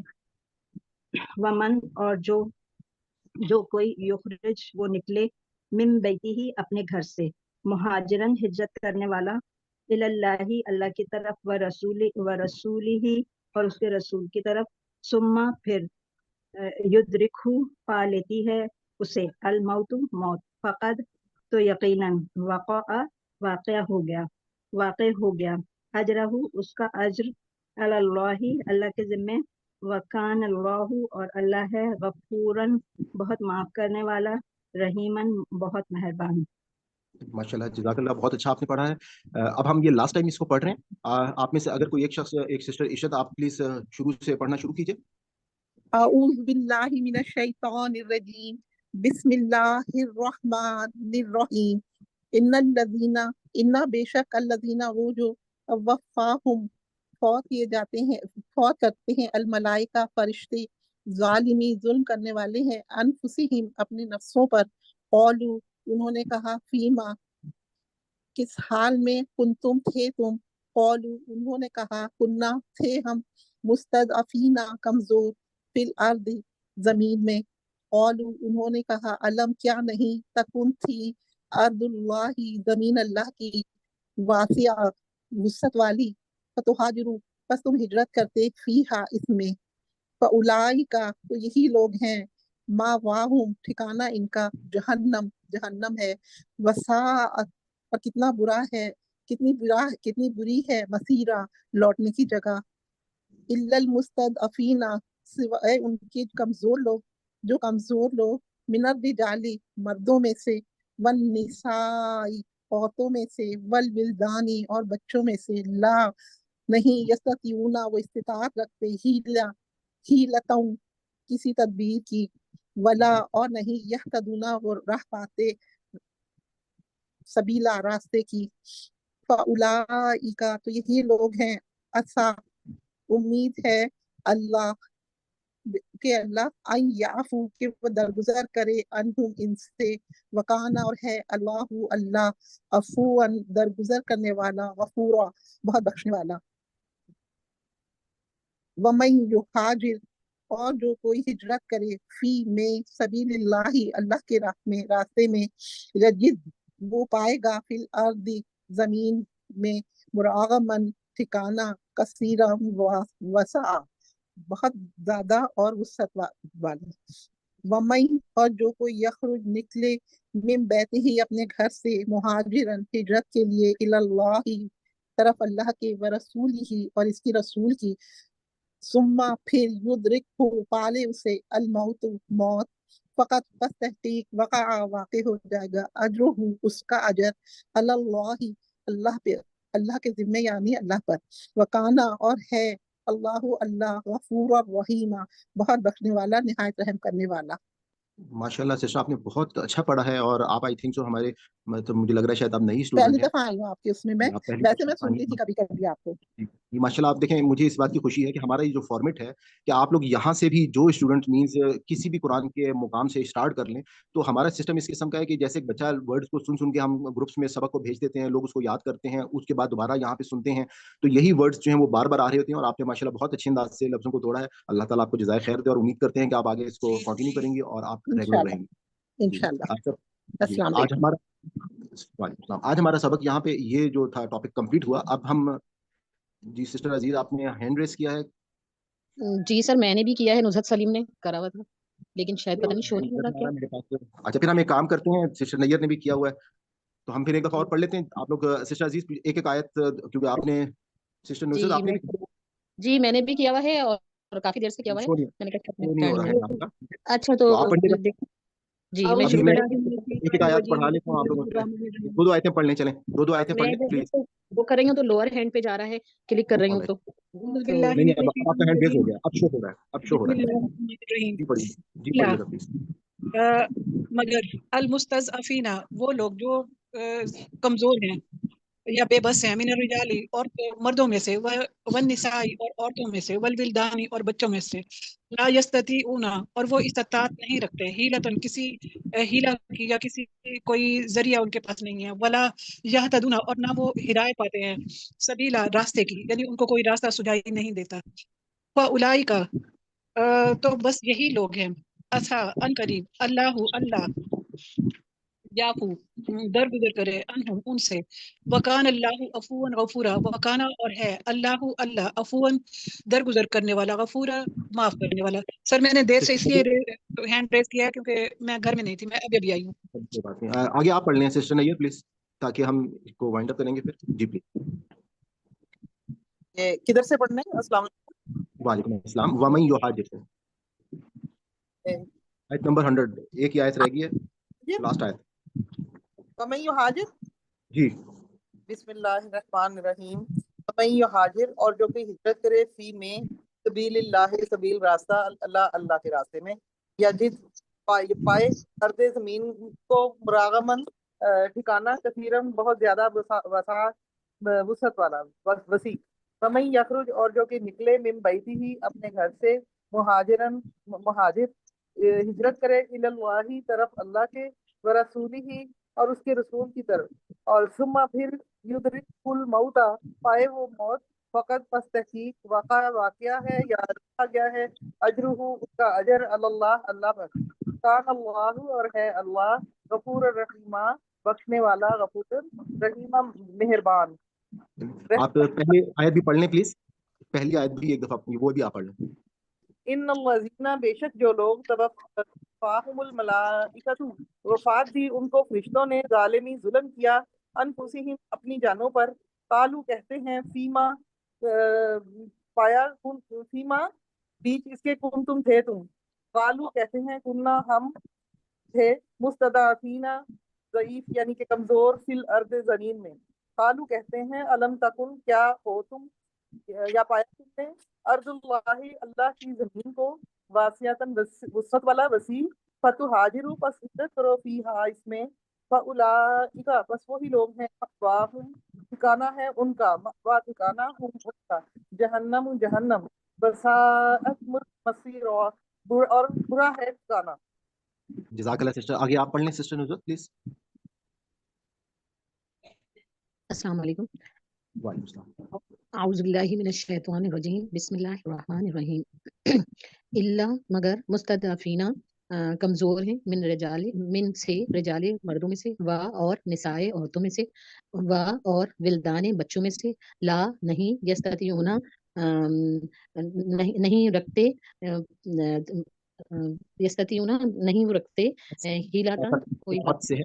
वमन और जो कोई युखरिज वो निकले मिन बैती ही अपने घर से मुहाजिरन हिजरत करने वाला इलल्लाही अल्लाह की तरफ व रसूली ही और उसके रसूल की तरफ सुम्मा फिर युद्रिकहु पा लेती है उसे अल मौतु मौत फकद तो यकीनन वाक़या हो गया अजरहु उसका अज्र अल्लाही अल्लाह के ज़िम्मे वकान अल्लाहु और अल्लाह है गफूरन बहुत माफ करने वाला रहीमन बहुत मेहरबान। माशाल्लाह, जज़ाकल्लाह, बहुत अच्छा आपने पढ़ा है। अब हम ये लास्ट टाइम इसको पढ़ रहे हैं। आप में से अगर कोई एक शख्स, एक सिस्टर इशरत, आप प्लीज शुरू से पढ़ना शुरू कीजिए। औज़ु बिल्लाहि मिनश शैतानिर रजीम बिस्मिल्लाहिर रहमानिर रहीम इन्ना बेशक अल्लज़ीना वो जो वफ़ाहुम फौत किए जाते हैं फौत करते हैं अल मलाइका फरिश्ते जालिमी जुल्म करने वाले हैं अनफुसिहिम अपने नफ्सों पर कौलू उन्होंने कहा फीमा किस हाल में कुंतुम थे तुम कौलू उन्होंने कहा कुन्ना थे हम मुस्तदअफीना कमजोर फिल अर्द जमीन में कौलू उन्होंने कहा अलम क्या नहीं तकुन थी अर्दुल्लाही जमीन अल्लाह की वासिया वुसअत वाली, फतुहाजिरू बस तुम हिजरत करते, फीहा इसमें, फउलाइका तो यही लोग हैं, मा वाहुम ठिकाना इनका, जहन्नम जहन्नम है, वसाअत और कितना बुरा है, कितनी बुरी है, मसीरा लौटने की जगह, इल्लल मुस्तदअफीना सिवाय उनके कमजोर लोग, जो कमजोर लोग, मिनर रिजाली मर्दों में से, वन निसाई औरतों में से, वल विल्दानी और बच्चों में से, ला नहीं, यस्ततीऊना वो इस्तिताअत रखते, हीलतम किसी तदबीर की, वला और नहीं, यहतदूना वो राह पाते, सबीला रास्ते की, फउलाइका तो यही लोग हैं, असा उम्मीद है अल्लाह के अल्लाह अन याफू के वो दरगुजर करे, अनहुम इनसे, वकाना और है अल्लाहु अल्लाह अफूअन दरगुजर करने वाला, गफूरा बहुत बख्शने वाला। वमन युहाजिर और जो कोई हिजरत करे, फी में सबीलिल्लाहि अल्लाह के राह में रास्ते में, यजिद वो पाएगा, फिल अर्दी जमीन में, मुरागमन ठिकाना, कसीरा वसा बहुत ज्यादा और वसअत वाला। वमन और जो कोई यखरुज निकले, मिन बैते ही अपने घर से, मुहाजिरन हिजरत के लिए, इलल्लाहि तरफ अल्लाह के, व रसूलिही और इसकी रसूल की, सुम्मा फिर युद्रिक हो पाले उसे, अलमौत मौत, फकत बस तहकीक, वक़ा वाक़ हो जाएगा, अजरुहु उसका अजर, अल्लाही अल्लाह पे, अल्लाह के जिम्मे यानी अल्लाह पर, वकाना और है अल्लाहु अल्लाह, गफूर रहीमा बहुत बख्शने वाला, निहायत रहम करने वाला। माशाल्लाह सिस्टर, आपने बहुत अच्छा पढ़ा है। और आप आई थिंक सो हमारे, मतलब मुझे लग रहा है शायद आप नई स्टूडेंट पहली हैं। दफा आई हूँ आपके उसमें मैं, आप पहली वैसे मैं दफा आई सुनती थी हैं। कभी कभी आपको। जी, माशाल्लाह। आप देखें, मुझे इस बात की खुशी है कि हमारा ये जो फॉर्मेट है, कि आप लोग यहाँ से भी जो स्टूडेंट मीन्स किसी भी कुरान के मुकाम से स्टार्ट कर लें, तो हमारा सिस्टम इस किस्म का है कि जैसे एक बच्चा वर्ड्स को सुन सुन के हम ग्रुप्स में सबक को भेज देते हैं, लोग उसको याद करते हैं, उसके बाद दोबारा यहाँ पे सुनते हैं, तो यही वर्ड्स जो हैं वो बार बार आ रहे होते हैं। और आपने माशाल्लाह बहुत अच्छे अंदाज से लफ्ज़ों को तोड़ा है। अल्लाह ताला आपको जज़ाए खैर दे, और उम्मीद करते हैं कि आप आगे इसको कंटिन्यू करेंगी और आप रेगुलर इंशाल्लाह रहेंगी। जी, इंशाल्लाह। आज जी, अस्सलाम आज हमारा वालेकुम सलाम। आज हमारा सबक यहाँ पे ये जो था टॉपिक कंप्लीट हुआ। अब हम, जी सिस्टर अजीज, आपने हैंड रेस किया है। जी सर, मैंने भी किया है, नुजहत सलीम ने करा हुआ था, लेकिन शायद पता नहीं शो नहीं हो रहा नजर आ क्या। रहा है मेरे पास। अच्छा, फिर हम एक काम करते हैं, सिस्टर नैयर ने भी किया हुआ है, तो हम फिर एक दफा और पढ़ लेते हैं। आप लोग सिस्टर अजीज एक एक आयत, क्योंकि आपने, सिस्टर नुसरत जी आपने मैं भी किया। जी मैंने भी किया हुआ है, और काफी देर से किया हुआ है। शो नहीं मैंने कहा शो नहीं हो टर्न रहा है हो आपका। गया। अच्छा तो तो आप पढ़िएगा। जी मैं अभी शुरू मैं करती हूँ। एक एक आयत पढ़ा लेता हूँ आप लोगों से। दो दो आयतें पढ़ लें, चलें, दो दो आयतें पढ़ मैं लें जब प्लीज। वो कर रही हूँ तो लोअर हैंड पे जा रहा है, क्लिक कर रही हूँ ऑलराइट। तो नहीं नहीं, अब आपका हैंड रेज हो गया, अब शो हो रहा है, अब शो हो रहा है। बिस्मिल्लाहिर्रहमानिर्रहीम। जी पढ़िए, जी पढ़िएगा प्लीज। मगर अल मुस्तज़अफीना वो लोग जो कमजोर हैं या बेबस हैं, मिनर रिजाली और मर्दों में से, वन निसाई और औरतों में से, वल विल्दानी और बच्चों में से, ला यस्ततीऊना और वो इस्तात नहीं रखते, हीलतन किसी हीला की या किसी कोई जरिया उनके पास नहीं है, वला यहतदूना और ना वो हिदायत पाते हैं, सबीला रास्ते की, यानी उनको कोई रास्ता सुझाई नहीं देता। उलाई का तो बस यही लोग हैं, अच्छा अन करीब अल्लाह अल्लाह याकू दरगुजर करे, अनहुम उनसे, वकान अल्लाह अफूवन गफूरा वकाना और है अल्लाह अल्लाह अफूवन दरगुजर करने वाला, गफूरा माफ करने वाला। सर मैंने देर से इसलिए हैंड रेस किया है क्योंकि मैं घर में नहीं थी, मैं अभी अभी आई हूँ। कोई बात नहीं, आगे आप पढ़ लें सिस्टर नैयर प्लीज, ताकि हम इसको वाइंड अप करेंगे फिर। जी प्लीज। किधर से पढ़ना है? अस्सलाम वालेकुम अस्सलाम। वमन युहाजिर, आयत नंबर 100, एक ही आयत रह गई है, लास्ट आयत। वमन युहाजिर, जी बिस्मिल्लाहिर्रहमानिर्रहीम। वमन युहाजिर और जो कोई हिजरत करे, फी में सबीलिल्लाह सबील रास्ता, अल्लाह अल्लाह के रास्ते में, यजिद पाए अर्दे जमीन को, मुरागमन ठिकाना, कसीरम बहुत ज्यादा, वसअत वाला वसी। वमन यखरुज और जो कि निकले, मिन बैती ही अपने घर से, मुहाजिरन मुहाजिर हिजरत करे, इलल्लाही तरफ अल्लाह के, व रसूलिही और उसके रसूल की तरफ, और सुम्मा फिर युद्रिकुल मौता पाए वो मौत, फकत पस तहकीक वाक़ा वाक़या है या रखा गया है, अजरुहु उसका अजर अल्लाह अल्लाह पर, कान अल्लाह और है अल्लाह गफूर रहीमा بخشنے والا غفور رحیم مہربان. آپ پہلی آیت بھی پڑھ لیں پلیز. پہلی آیت بھی ایک دفعہ وہ بھی آپ پڑھ لیں. ان الذین بے شک جو لوگ توفاہم الملائکۃ وفات دی ان کو فرشتوں نے ظالمی ظلم کیا انفسہم اپنی جانوں پر قالو کہتے ہیں فیما پایا فیما بیچ اس کے کن تم تھے تم قالو کہتے ہیں کننا ہم تھے مستضعفین ضعیف یعنی کہ کمزور فی الارض زمین میں. قالو کہتے ہیں علم تکن کیا ہو تم یا پایا تم نے ارض اللہ اللہ کی زمین کو واسعتاً وسعت والا وسیع فتہاجروا پس ہجرت کرو فیہا اس میں فاولئک پس وہی لوگ ہیں مأواہم ٹھکانہ ہے ان کا مأوا ٹھکانہ ہم ان کا جہنم جہنم وساءت مصیر اور برا ہے ٹھکانہ. جزاک اللہ سسٹر. آگے آپ پڑھ لیں سسٹر نصرت پلیز. السلام علیکم. وعلیکم السلام. اعوذ باللہ من الشیطان الرجیم بسم اللہ الرحمن الرحیم. اللہ مگر مستضعفین کمزور ہیں من سے رجال مردوں میں سے وا اور نسائے عورتوں میں سے وا اور ولدان بچوں میں سے لا نہیں یستطیعون نہیں رکھتے یستطیعون نہیں رکھتے ہیلاتن کوئی طاقت سے ہے,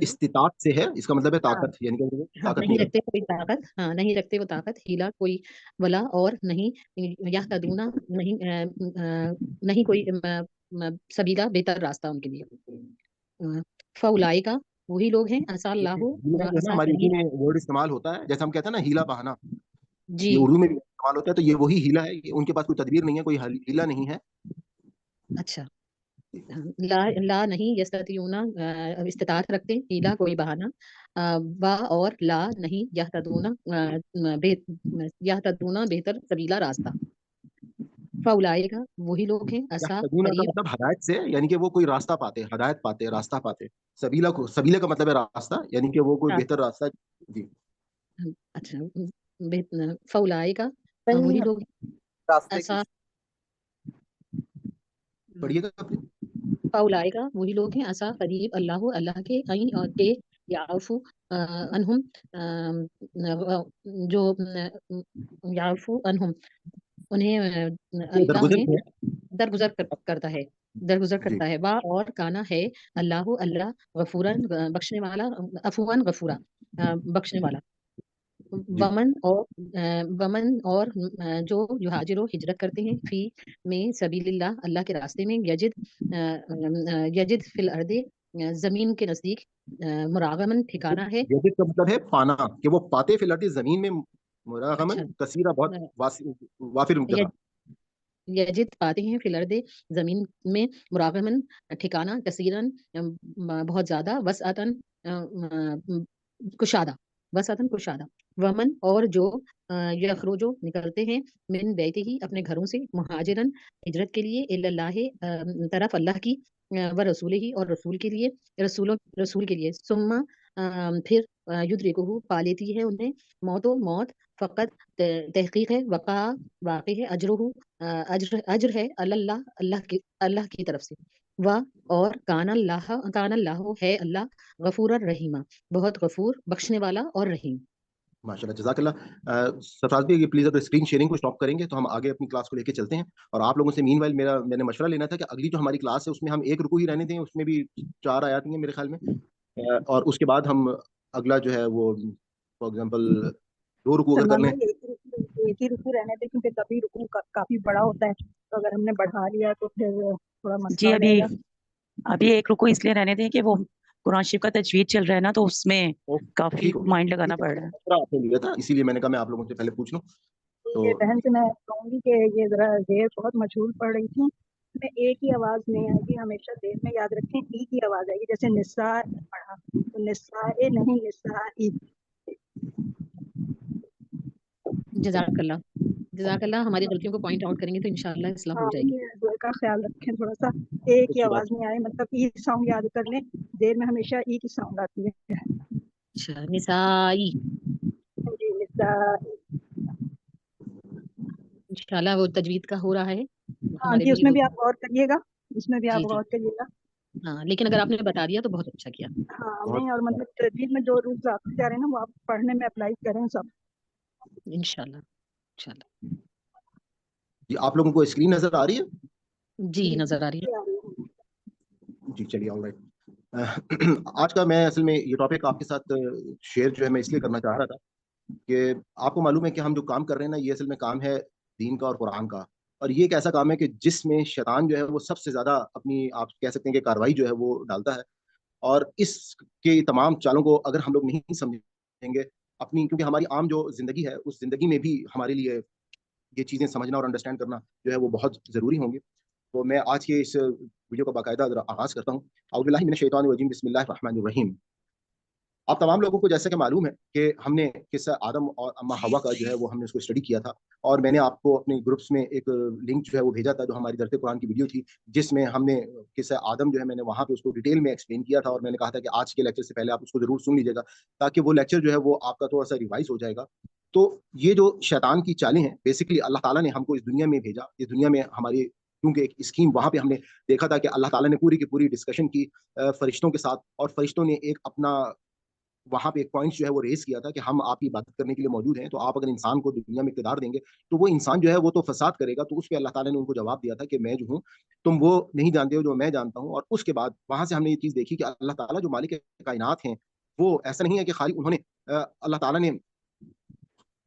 استطاعت سے ہے, اس کا مطلب ہے طاقت, یعنی کہ طاقت نہیں رکھتے کوئی طاقت, ہاں نہیں رکھتے وہ طاقت ہیلا کوئی ولا اور نہیں یہتدون نہیں کوئی سبیلا بہتر راستہ ان کے لیے. فاولئک وہی لوگ ہیں عسى اللہ ہماری اردو میں ورڈ استعمال ہوتا ہے جیسے ہم کہتے ہیں نا ہیلا بہانا, جی یہ اردو میں بھی استعمال ہوتا ہے, تو یہ وہی ہیلا ہے. ان کے پاس کوئی تدبیر نہیں ہے, کوئی ہیلا نہیں ہے. اچھا لا نہیں یستطیعون استطاعت رکھتے ہیلا کوئی بہانہ وا اور لا نہیں یہتدون بہتر سبیلا راستہ. فاولئک وہی لوگ ہیں عسى یہتدون کا قریب مطلب ہدایت سے, یعنی کہ وہ کوئی راستہ پاتے, ہدایت پاتے, راستہ پاتے. سبیلا کا مطلب ہے راستہ, یعنی کہ وہ کوئی بہتر راستہ. جی اچھا فاولئک وہی لوگ راستے عسى پڑھیے گا. فاولئک وہی لوگ ہیں عسى قریب اللہ کے کہ یعفو عنہم جو یعفو عنہم انہیں اللہ انہیں درگزر کرتا ہے وا اور کانا ہے اللہ غفوراً بخشنے والا عفواً غفورا بخشنے والا. ومن اور جو یہاجر و ہجرت کرتے ہیں فی میں سبیل اللہ اللہ کے راستے میں یجد فی الارض زمین کے نزدیک مراغمن ٹھکانہ ہے. یجد کا مطلب ہے پانا, کہ وہ پاتے فی الارض زمین میں مراغمن کثیرہ بہت وافر جگہ. یجد پاتے ہیں فی الارض زمین میں مراغمن ٹھکانہ کثیرن بہت زیادہ وسعتن کشادہ ومن اور جو یخرجو نکلتے ہیں من بیتہ ہی اپنے گھروں سے مہاجرن ہجرت کے لیے اللہ طرف اللہ کی و رسول ہی اور رسول کے لیے ثم پھر یدرکہ پا لیتی ہے انہیں موت فقط تحقیق ہے واقع ہے اجر ہے اللہ کی طرف سے. اور کان اللہ ہے اللہ غفور الرحیم بہت غفور بخشنے والا اور رحیم. ماشاء اللہ جزاک اللہ. سرفراز بھی پلیز اگر اسکرین شیئرنگ کو اسٹاپ کریں گے تو ہم آگے اپنی کلاس کو لے کے چلتے ہیں. اور آپ لوگوں سے مین وائل میں نے مشورہ لینا تھا کہ اگلی جو ہماری کلاس ہے اس میں ہم ایک رکوع ہی رہنے دیں, اس میں بھی 4 آیات ہیں میرے خیال میں, اور اس کے بعد ہم اگلا جو ہے وہ فار ایگزامپل 2 رکوع اگر کر لیں. ایک ہی رکوع رہنے دیں کیونکہ کبھی رکوع کافی بڑا ہوتا ہے, تو اگر ہم نے بڑھا لیا تو پھر تھوڑا مسئلہ ہو جائے گا. ابھی ایک رکوع اس لیے رہنے دیں کہ وہ قرآن شریف کا تجوید چل رہا ہے نا, تو اس میں کافی مائنڈ لگانا پڑ رہا ہے. آپ نے لیا تھا اسی لیے میں نے کہا میں آپ لوگوں سے پہلے پوچھ لوں. تو یہ بہن سے میں کہوں گی کہ یہ ذرا دیر بہت مشہور پڑھ رہی تھی, میں ایک ہی آواز نہیں آئے گی, ہمیشہ دیر میں یاد رکھیں ایک ہی آواز آئے گی. جیسے نساء پڑھا تو نساء نہیں نسائی. جزاک اللہ ہماری غلطیوں کو پوائنٹ آؤٹ کریں گے تو انشاءاللہ اصلاح ہو جائے گی. کا خیال رکھیں تھوڑا سا, ایک ہی آواز میں آئے, مطلب ای ساؤنڈ یاد کر لیں, دیر میں ہمیشہ ای کی ساؤنڈ آتی ہے. اچھا نسائی جی نسائی. انشاءاللہ وہ تجوید کا ہو رہا ہے ہاں جی, اس میں بھی آپ غور کریے گا, اس میں بھی آپ جی غور کریے گا. हाँ, लेकिन अगर आपने बता दिया तो बहुत अच्छा किया। हाँ बहुत नहीं, और मतलब तजवीज में जो रूल्स आते जा रहे हैं ना, वो आप पढ़ने में अप्लाई करें सब। इंशाल्लाह इंशाल्लाह। जी, आप लोगों को स्क्रीन नजर आ रही है? जी नजर आ रही है। जी चलिए, ऑल राइट। आज का मैं असल में ये टॉपिक आपके साथ शेयर जो है मैं इसलिए करना चाह रहा था कि आपको मालूम है कि हम जो काम कर रहे हैं ना, ये असल में काम है दीन का और कुरान का। और ये एक ऐसा काम है कि जिसमें शैतान जो है वो सबसे ज्यादा अपनी, आप कह सकते हैं कि कार्रवाई जो है वो डालता है। और इसके तमाम चालों को अगर हम लोग नहीं समझेंगे अपनी, क्योंकि हमारी आम जो जिंदगी है उस जिंदगी में भी हमारे लिए ये चीजें समझना और अंडरस्टैंड करना जो है वो बहुत जरूरी होंगी। तो मैं आज के इस वीडियो का बाकायदा आगाज करता हूँ। औज़ु बिल्लाहि मिनश शैतानिर रजीम, बिस्मिल्लाहिर रहमानिर रहीम। आप तमाम लोगों को जैसे कि मालूम है कि हमने किस्सा आदम और अम्मा हवा का जो है वो हमने उसको स्टडी किया था। और मैंने आपको अपने ग्रुप्स में एक लिंक जो है वो भेजा था, जो हमारी दरसे कुरान की वीडियो थी, जिसमें हमने किस्सा आदम जो है मैंने वहाँ पे उसको डिटेल में एक्सप्लेन किया था। और मैंने कहा था कि आज के लेक्चर से पहले आप उसको जरूर सुन लीजिएगा, ताकि वो लेक्चर जो है वो आपका थोड़ा सा रिवाइज हो जाएगा। तो ये जो शैतान की चालें हैं, बेसिकली अल्लाह ताला ने हमको इस दुनिया में भेजा। इस दुनिया में हमारी क्योंकि एक स्कीम वहां पे हमने देखा था कि अल्लाह ताला ने पूरी की पूरी डिस्कशन की फरिश्तों के साथ, और फरिश्तों ने एक अपना वहां पे एक पॉइंट जो है वो रेज किया था कि हम आप इबादत करने के लिए मौजूद हैं, तो आप अगर इंसान को दुनिया में इक़्तिदार देंगे तो वो इंसान जो है वो तो फसाद करेगा। तो उस पे अल्लाह ताला ने उनको जवाब दिया था कि मैं जो हूँ तुम वो नहीं जानते हो जो मैं जानता हूँ। और उसके बाद वहां से हमने ये चीज देखी कि अल्लाह ताला जो मालिक कायनात हैं, वो ऐसा नहीं है कि खाली उन्होंने अल्लाह ताला ने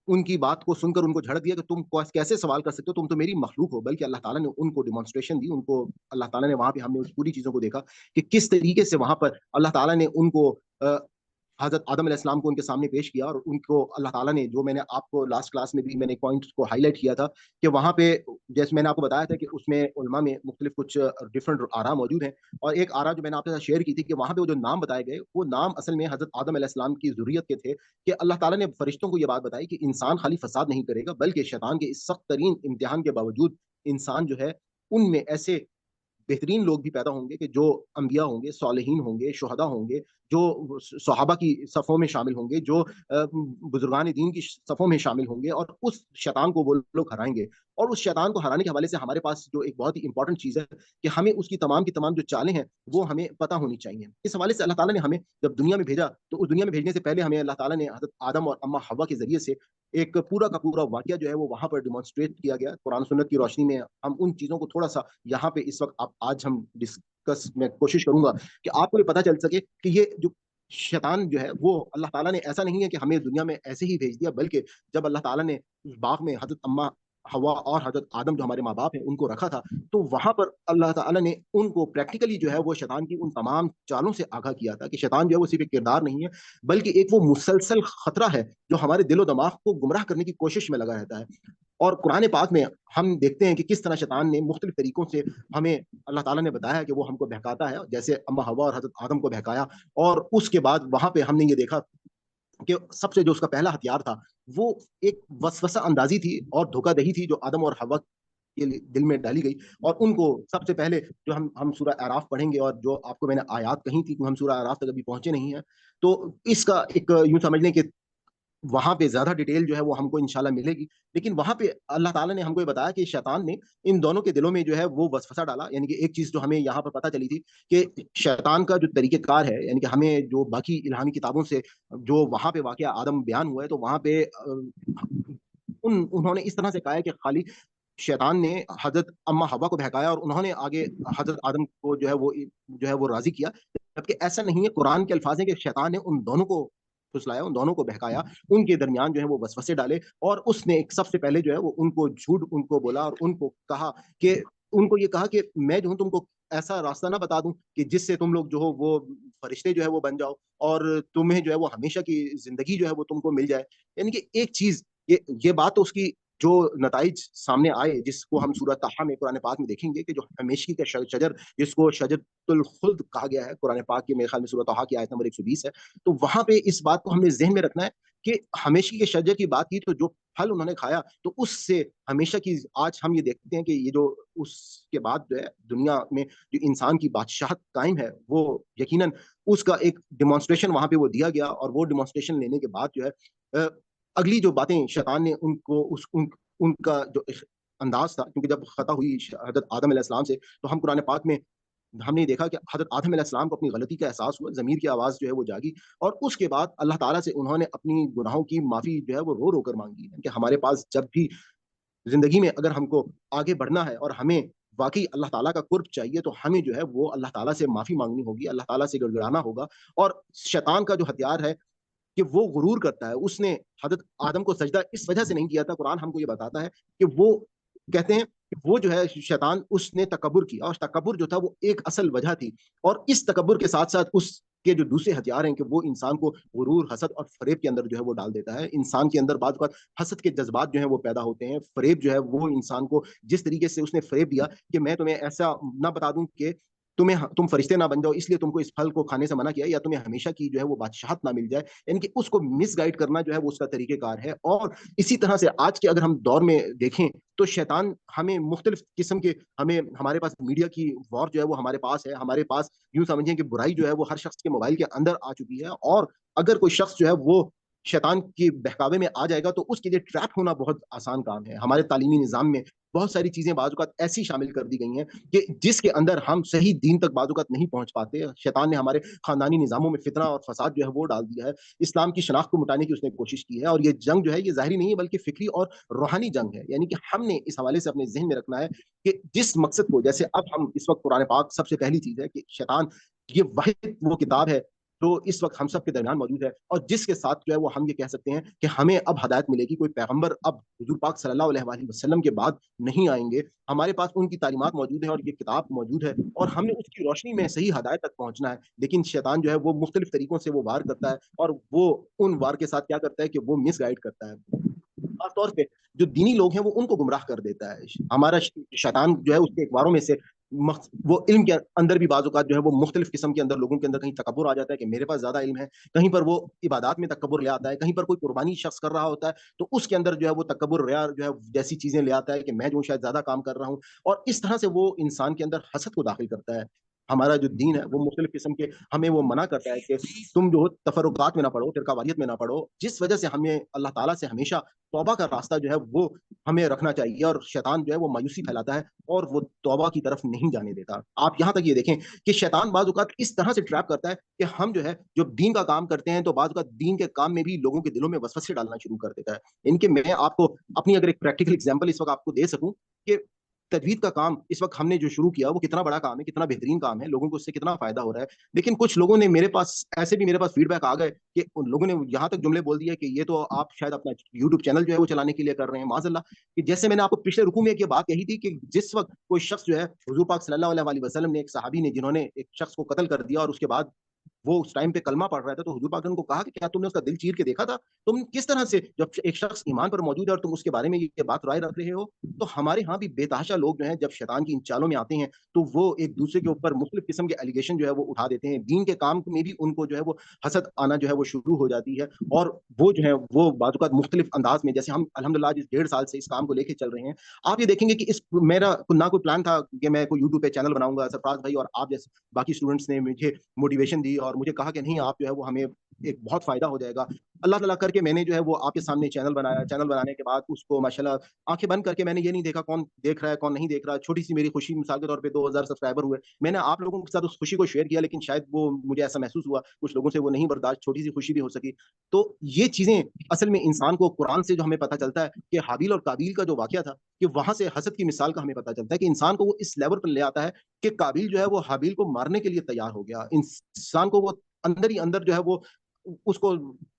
उनकी बात को सुनकर उनको झड़क दिया कि तुम कैसे सवाल कर सकते हो, तुम तो मेरी मखलूक हो। बल्कि अल्लाह ताला ने उनको डिमॉन्स्ट्रेशन दी, उनको अल्लाह ताला ने वहां पे हमने उस पूरी चीजों को देखा कि किस तरीके से वहां पर अल्लाह ताला ने उनको हजरत आदम अलैहिस्सलाम को उनके सामने पेश किया। और उनको अल्लाह ताला ने, जो मैंने आपको लास्ट क्लास में भी मैंने एक पॉइंट को हाईलाइट किया था कि वहां पे जैसे मैंने आपको बताया था कि उसमें उलमा में मुख्तलिफ कुछ डिफरेंट आरा मौजूद हैं। और एक आरा जो मैंने आपके साथ शेयर की थी कि वहां पे वो जो नाम बताए गए, वो नाम असल में हजरत आदम अलैहिस्सलाम की ज़ुर्रियत के थे। कि अल्लाह ताला ने फरिश्तों को ये बात बताई कि इंसान खाली फसाद नहीं करेगा, बल्कि शैतान के इस सख्त तरीन इम्तिहान के बावजूद इंसान जो है उनमें ऐसे बेहतरीन लोग भी पैदा होंगे कि जो अंबिया होंगे, सालिहीन होंगे, शुहदा होंगे, जो सहाबा की सफ़ों में शामिल होंगे, जो बुजुर्गान दीन की सफ़ों में शामिल होंगे, और उस शैतान को वो लोग हराएंगे। और उस शैतान को हराने के हवाले से हमारे पास जो एक बहुत ही इंपॉर्टेंट चीज़ है कि हमें उसकी तमाम की तमाम जो चालें हैं वो हमें पता होनी चाहिए। इस हवाले से अल्लाह ताला ने हमें जब दुनिया में भेजा, तो उस दुनिया में भेजने से पहले हमें अल्लाह ताला ने हज़रत आदम और अम्मा हव्वा के ज़रिए से एक पूरा का पूरा वाक़या जो है वो वहाँ पर डिमॉन्स्ट्रेट किया गया। कुरान सुन्नत की रोशनी में हम उन चीज़ों को थोड़ा-सा यहाँ पे इस वक़्त आप आज हम डिस्कस मैं कोशिश करूँगा कि आपको ये पता चल सके कि ये जो शैतान जो है वो अल्लाह ताला ने ऐसा नहीं है कि हमें दुनिया में ऐसे ही भेज दिया, बल्कि जब अल्लाह ताला ने उस बाग में हज़रत अम्मा हवा और हज़रत आदम जो हमारे माँ-बाप हैं उनको रखा था, तो वहाँ पर अल्लाह ताला ने उनको प्रैक्टिकली जो है वो शैतान की उन तमाम चालों से आगाह किया था कि शैतान जो है वो सिर्फ़ एक किरदार नहीं है, बल्कि एक वो मुसलसल खतरा है जो हमारे दिलो-दिमाग को गुमराह करने की कोशिश में लगा रहता है। और कुरान पाक में हम देखते हैं कि किस तरह शैतान ने मुख्तलिफ तरीकों से हमें, अल्लाह ताला ने बताया है कि वो हमको बहकाता है, जैसे अम्मा हवा और हज़रत आदम को बहकाया। और उसके बाद वहाँ पे हमने ये देखा कि सबसे जो उसका पहला हथियार था, वो एक वसवसा अंदाज़ी थी और धोखादही थी जो आदम और हव्वा के दिल में डाली गई। और उनको सबसे पहले जो हम सूरह आराफ पढ़ेंगे, और जो आपको मैंने आयात कही थी कि हम सूरह आराफ तक अभी पहुंचे नहीं हैं, तो इसका एक यूं समझ लें कि वहाँ पे ज़्यादा डिटेल जो है वो हमको इंशाल्लाह मिलेगी। लेकिन वहाँ पे अल्लाह ताला ने हमको ये बताया कि शैतान ने इन दोनों के दिलों में जो है वो वसवसा डाला। यानी कि एक चीज़ जो हमें यहाँ पर पता चली थी कि शैतान का जो तरीक़ेकार है, यानी कि हमें जो बाकी इल्हामी किताबों से जो वहाँ पे वाक़या आदम बयान हुआ है, तो वहाँ पे उन्होंने इस तरह से कहा है कि खाली शैतान ने हज़रत अम्मा हव्वा को बहकाया और उन्होंने आगे हज़रत आदम को जो है वो राज़ी किया। जबकि ऐसा नहीं है, कुरान के अल्फाज़ हैं कि शैतान ने उन दोनों को फुसलाया, उन दोनों को बहकाया, उनके दरमियान जो है वो वसवसे डाले। और उसने एक सबसे पहले जो है वो उनको झूठ उनको बोला, और उनको कहा कि उनको ये कहा कि मैं जो हूँ तुमको ऐसा रास्ता ना बता दूं कि जिससे तुम लोग जो हो वो फरिश्ते जो है वो बन जाओ, और तुम्हें जो है वो हमेशा की जिंदगी जो है वो तुमको मिल जाए। यानी कि एक चीज, ये बात तो उसकी जो नताइज सामने आए, जिसको हम सूरह ताहा में कुरान पाक में देखेंगे कि जो हमेशगी का शजर, जिसको शजरतुल खुल्द कहा गया है कुरान पाक के मेरे ख्याल में सूरह ताहा की आयत नंबर 120 है। तो वहां पे इस बात को हमने जहन में रखना है कि हमेशगी के शजर की बात की तो जो फल उन्होंने खाया, तो उससे हमेशा की, आज हम ये देखते हैं कि ये जो उसके बाद जो है दुनिया में जो इंसान की बादशाहत कायम है, वो यकीनन उसका एक डिमॉन्स्ट्रेशन वहां पे वो दिया गया। और वो डिमॉन्स्ट्रेशन लेने के बाद जो है अगली जो बातें शैतान ने उनका जो अंदाज था, क्योंकि जब खता हुई हजरत आदम अलैहिस्सलाम से, तो हम कुरान पाक में ہم نے دیکھا کہ حضرت آدم علیہ السلام کو اپنی غلطی کا احساس ہوا, ضمیر کی آواز جو ہے وہ جاگی, اور اس کے بعد اللہ تعالیٰ سے انہوں نے اپنی گناہوں کی معافی جو ہے وہ رو رو کر مانگی ہے. کہ ہمارے پاس جب بھی زندگی میں اگر ہم کو آگے بڑھنا ہے اور ہمیں واقعی اللہ تعالیٰ کا قرب چاہیے, تو ہمیں جو ہے وہ اللہ تعالیٰ سے معافی مانگنی ہوگی, اللہ تعالیٰ سے گڑ گڑانا ہوگا. اور شیطان کا جو ہتھیار ہے کہ وہ غرور کرتا ہے, اس نے حضرت آدم کو سجدہ اس وجہ سے نہیں کیا تھا, قرآن ہم کو یہ بتاتا ہے کہ وہ کہتے ہیں کہ وہ جو ہے شیطان, اس نے تکبر کیا, اور تکبر جو تھا وہ ایک اصل وجہ تھی. اور اس تکبر کے ساتھ ساتھ اس کے جو دوسرے ہتھیار ہیں کہ وہ انسان کو غرور, حسد اور فریب کے اندر جو ہے وہ ڈال دیتا ہے. انسان کے اندر بعض اوقات حسد کے جذبات جو ہیں وہ پیدا ہوتے ہیں. فریب جو ہے وہ انسان کو جس طریقے سے اس نے فریب دیا کہ میں تمہیں ایسا نہ بتا دوں کہ تم فرشتے نہ بن جاؤ, اس لیے تم کو اس پھل کو کھانے سے منع کیا, یا تمہیں ہمیشہ کی جو ہے وہ بادشاہت نہ مل جائے. یعنی کہ اس کو مس گائڈ کرنا جو ہے وہ اس کا طریقہ کار ہے. اور اسی طرح سے آج کے اگر ہم دور میں دیکھیں تو شیطان ہمیں مختلف قسم کے, ہمارے پاس میڈیا کی وار جو ہے وہ ہمارے پاس ہے. ہمارے پاس یوں سمجھیں کہ برائی جو ہے وہ ہر شخص کے موبائل کے اندر آ چکی ہے, اور اگر کوئی شخص جو ہے وہ شیطان کے بہکاوے میں آ جائے گا تو اس کے لیے ٹریپ ہونا بہت آسان کام ہے. ہمارے تعلیمی نظام میں بہت ساری چیزیں بعض اوقات ایسی شامل کر دی گئی ہیں کہ جس کے اندر ہم صحیح دین تک بعض اوقات نہیں پہنچ پاتے. شیطان نے ہمارے خاندانی نظاموں میں فتنہ اور فساد جو ہے وہ ڈال دیا ہے. اسلام کی شناخت کو مٹانے کی اس نے کوشش کی ہے, اور یہ جنگ جو ہے یہ ظاہری نہیں ہے بلکہ فکری اور روحانی جنگ ہے. یعنی کہ ہم نے اس حوالے سے اپنے ذہن میں رکھنا ہے کہ جس مقصد کو, جیسے اب ہم اس وقت قرآن پاک سب سے پہلی چیز ہے کہ شیطان یہ واحد وہ کتاب ہے تو اس وقت ہم سب کے درمیان موجود ہے, اور جس کے ساتھ جو ہے وہ ہم یہ کہہ سکتے ہیں کہ ہمیں اب ہدایت ملے گی. کوئی پیغمبر اب حضور پاک صلی اللہ علیہ وآلہ وسلم کے بعد نہیں آئیں گے. ہمارے پاس ان کی تعلیمات موجود ہیں اور یہ کتاب موجود ہے, اور ہم نے اس کی روشنی میں صحیح ہدایت تک پہنچنا ہے. لیکن شیطان جو ہے وہ مختلف طریقوں سے وہ وار کرتا ہے, اور وہ ان وار کے ساتھ کیا کرتا ہے کہ وہ مس گائڈ کرتا ہے. خاص طور پہ جو دینی لوگ ہیں وہ ان کو گمراہ کر دیتا ہے. ہمارا شیطان جو ہے اس کے اخباروں میں سے وہ علم کے اندر بھی بعض اوقات جو ہے وہ مختلف قسم کے اندر لوگوں کے اندر کہیں تکبر آ جاتا ہے کہ میرے پاس زیادہ علم ہے, کہیں پر وہ عبادات میں تکبر لے آتا ہے, کہیں پر کوئی قربانی شخص کر رہا ہوتا ہے تو اس کے اندر جو ہے وہ تکبر ریا جو ہے جیسی چیزیں لے آتا ہے کہ میں جو شاید زیادہ کام کر رہا ہوں, اور اس طرح سے وہ انسان کے اندر حسد کو داخل کرتا ہے. ہمارا جو دین ہے وہ مختلف قسم کے ہمیں وہ منع کرتا ہے کہ تم جو تفرقات میں نہ پڑھو, فرقہ واریت میں نہ پڑھو, جس وجہ سے ہمیں اللہ تعالیٰ سے ہمیشہ توبہ کا راستہ جو ہے وہ ہمیں رکھنا چاہیے. اور شیطان جو ہے وہ مایوسی پھیلاتا ہے اور وہ توبہ کی طرف نہیں جانے دیتا. آپ یہاں تک یہ دیکھیں کہ شیطان بعض اوقات اس طرح سے ٹریپ کرتا ہے کہ ہم جو ہے جب دین کا کام کرتے ہیں تو بعض اوقات دین کے کام میں بھی لوگوں کے دلوں میں وسوسے ڈالنا شروع کر دیتا ہے. ان کے میں آپ کو اپنی اگر ایک پریکٹیکل ایگزامپل اس وقت آپ کو دے سکوں کہ تجوید کا کام اس وقت ہم نے جو شروع کیا وہ کتنا بڑا کام ہے, کتنا بہترین کام ہے, لوگوں کو اس سے کتنا فائدہ ہو رہا ہے. لیکن کچھ لوگوں نے میرے پاس فیڈ بیک آ گئے کہ ان لوگوں نے یہاں تک جملے بول دیا کہ یہ تو آپ شاید اپنا یوٹیوب چینل جو ہے وہ چلانے کے لیے کر رہے ہیں. معاذ اللہ, کہ جیسے میں نے آپ کو پچھلے رکوع میں ایک یہ بات کہی تھی کہ جس وقت کوئی شخص جو ہے حضور پاک صلی اللہ علیہ وسلم نے, ایک صحابی نے جنہوں نے ایک شخص کو قتل کر دیا اور اس کے بعد وہ اس ٹائم پہ کلمہ پڑھ رہا تھا, تو حضور پاک نے ان کو کہا کہ کیا تم نے اس کا دل چیر کے دیکھا تھا؟ تم کس طرح سے جب ایک شخص ایمان پر موجود ہے اور تم اس کے بارے میں یہ بات رائے رکھ رہے ہو؟ تو ہمارے ہاں بھی بے تحاشا لوگ جو ہیں جب شیطان کی ان چالوں میں آتے ہیں تو وہ ایک دوسرے کے اوپر مختلف قسم کے ایلیگیشن جو ہے وہ اٹھا دیتے ہیں. دین کے کام میں بھی ان کو جو ہے وہ حسد آنا جو ہے وہ شروع ہو جاتی ہے, اور وہ جو ہے وہ بعض اوقات مختلف انداز میں, جیسے ہم الحمدللہ جس 1.5 سال سے اس کام کو لے کے چل رہے ہیں, آپ یہ دیکھیں گے کہ میرا نہ کوئی پلان تھا کہ میں کوئی یوٹیوب پہ چینل بناؤں گا. سرفراز بھائی اور آپ جیسے باقی اسٹوڈنٹس نے مجھے موٹیویشن دی اور مجھے کہا کہ نہیں آپ جو ہے وہ ہمیں ایک بہت فائدہ ہو جائے گا. اللہ تعالیٰ کر کے میں نے جو ہے وہ آپ کے سامنے چینل بنایا. چینل بنانے کے بعد اس کو ماشاءاللہ آنکھیں بند کر کے میں نے یہ نہیں دیکھا کون دیکھ رہا ہے کون نہیں دیکھ رہا. چھوٹی سی میری خوشی مثال کے طور پہ 2000 سبسکرائبر ہوئے, میں نے آپ لوگوں کے ساتھ اس خوشی کو شیئر کیا, لیکن شاید وہ مجھے ایسا محسوس ہوا کچھ لوگوں سے وہ نہیں برداشت, چھوٹی سی خوشی بھی ہو سکی. تو یہ چیزیں اصل میں انسان کو قرآن سے جو ہمیں پتہ چلتا ہے کہ حابیل اور قابیل کا جو واقعہ تھا, کہ وہاں سے حسد کی مثال کا ہمیں پتہ چلتا ہے کہ انسان کو وہ اس لیول پر لے آتا ہے کہ قابیل جو ہے وہ حابیل کو مارنے کے لیے تیار ہو گیا. انسان کو وہ اندر ہی اندر جو ہے وہ اس کو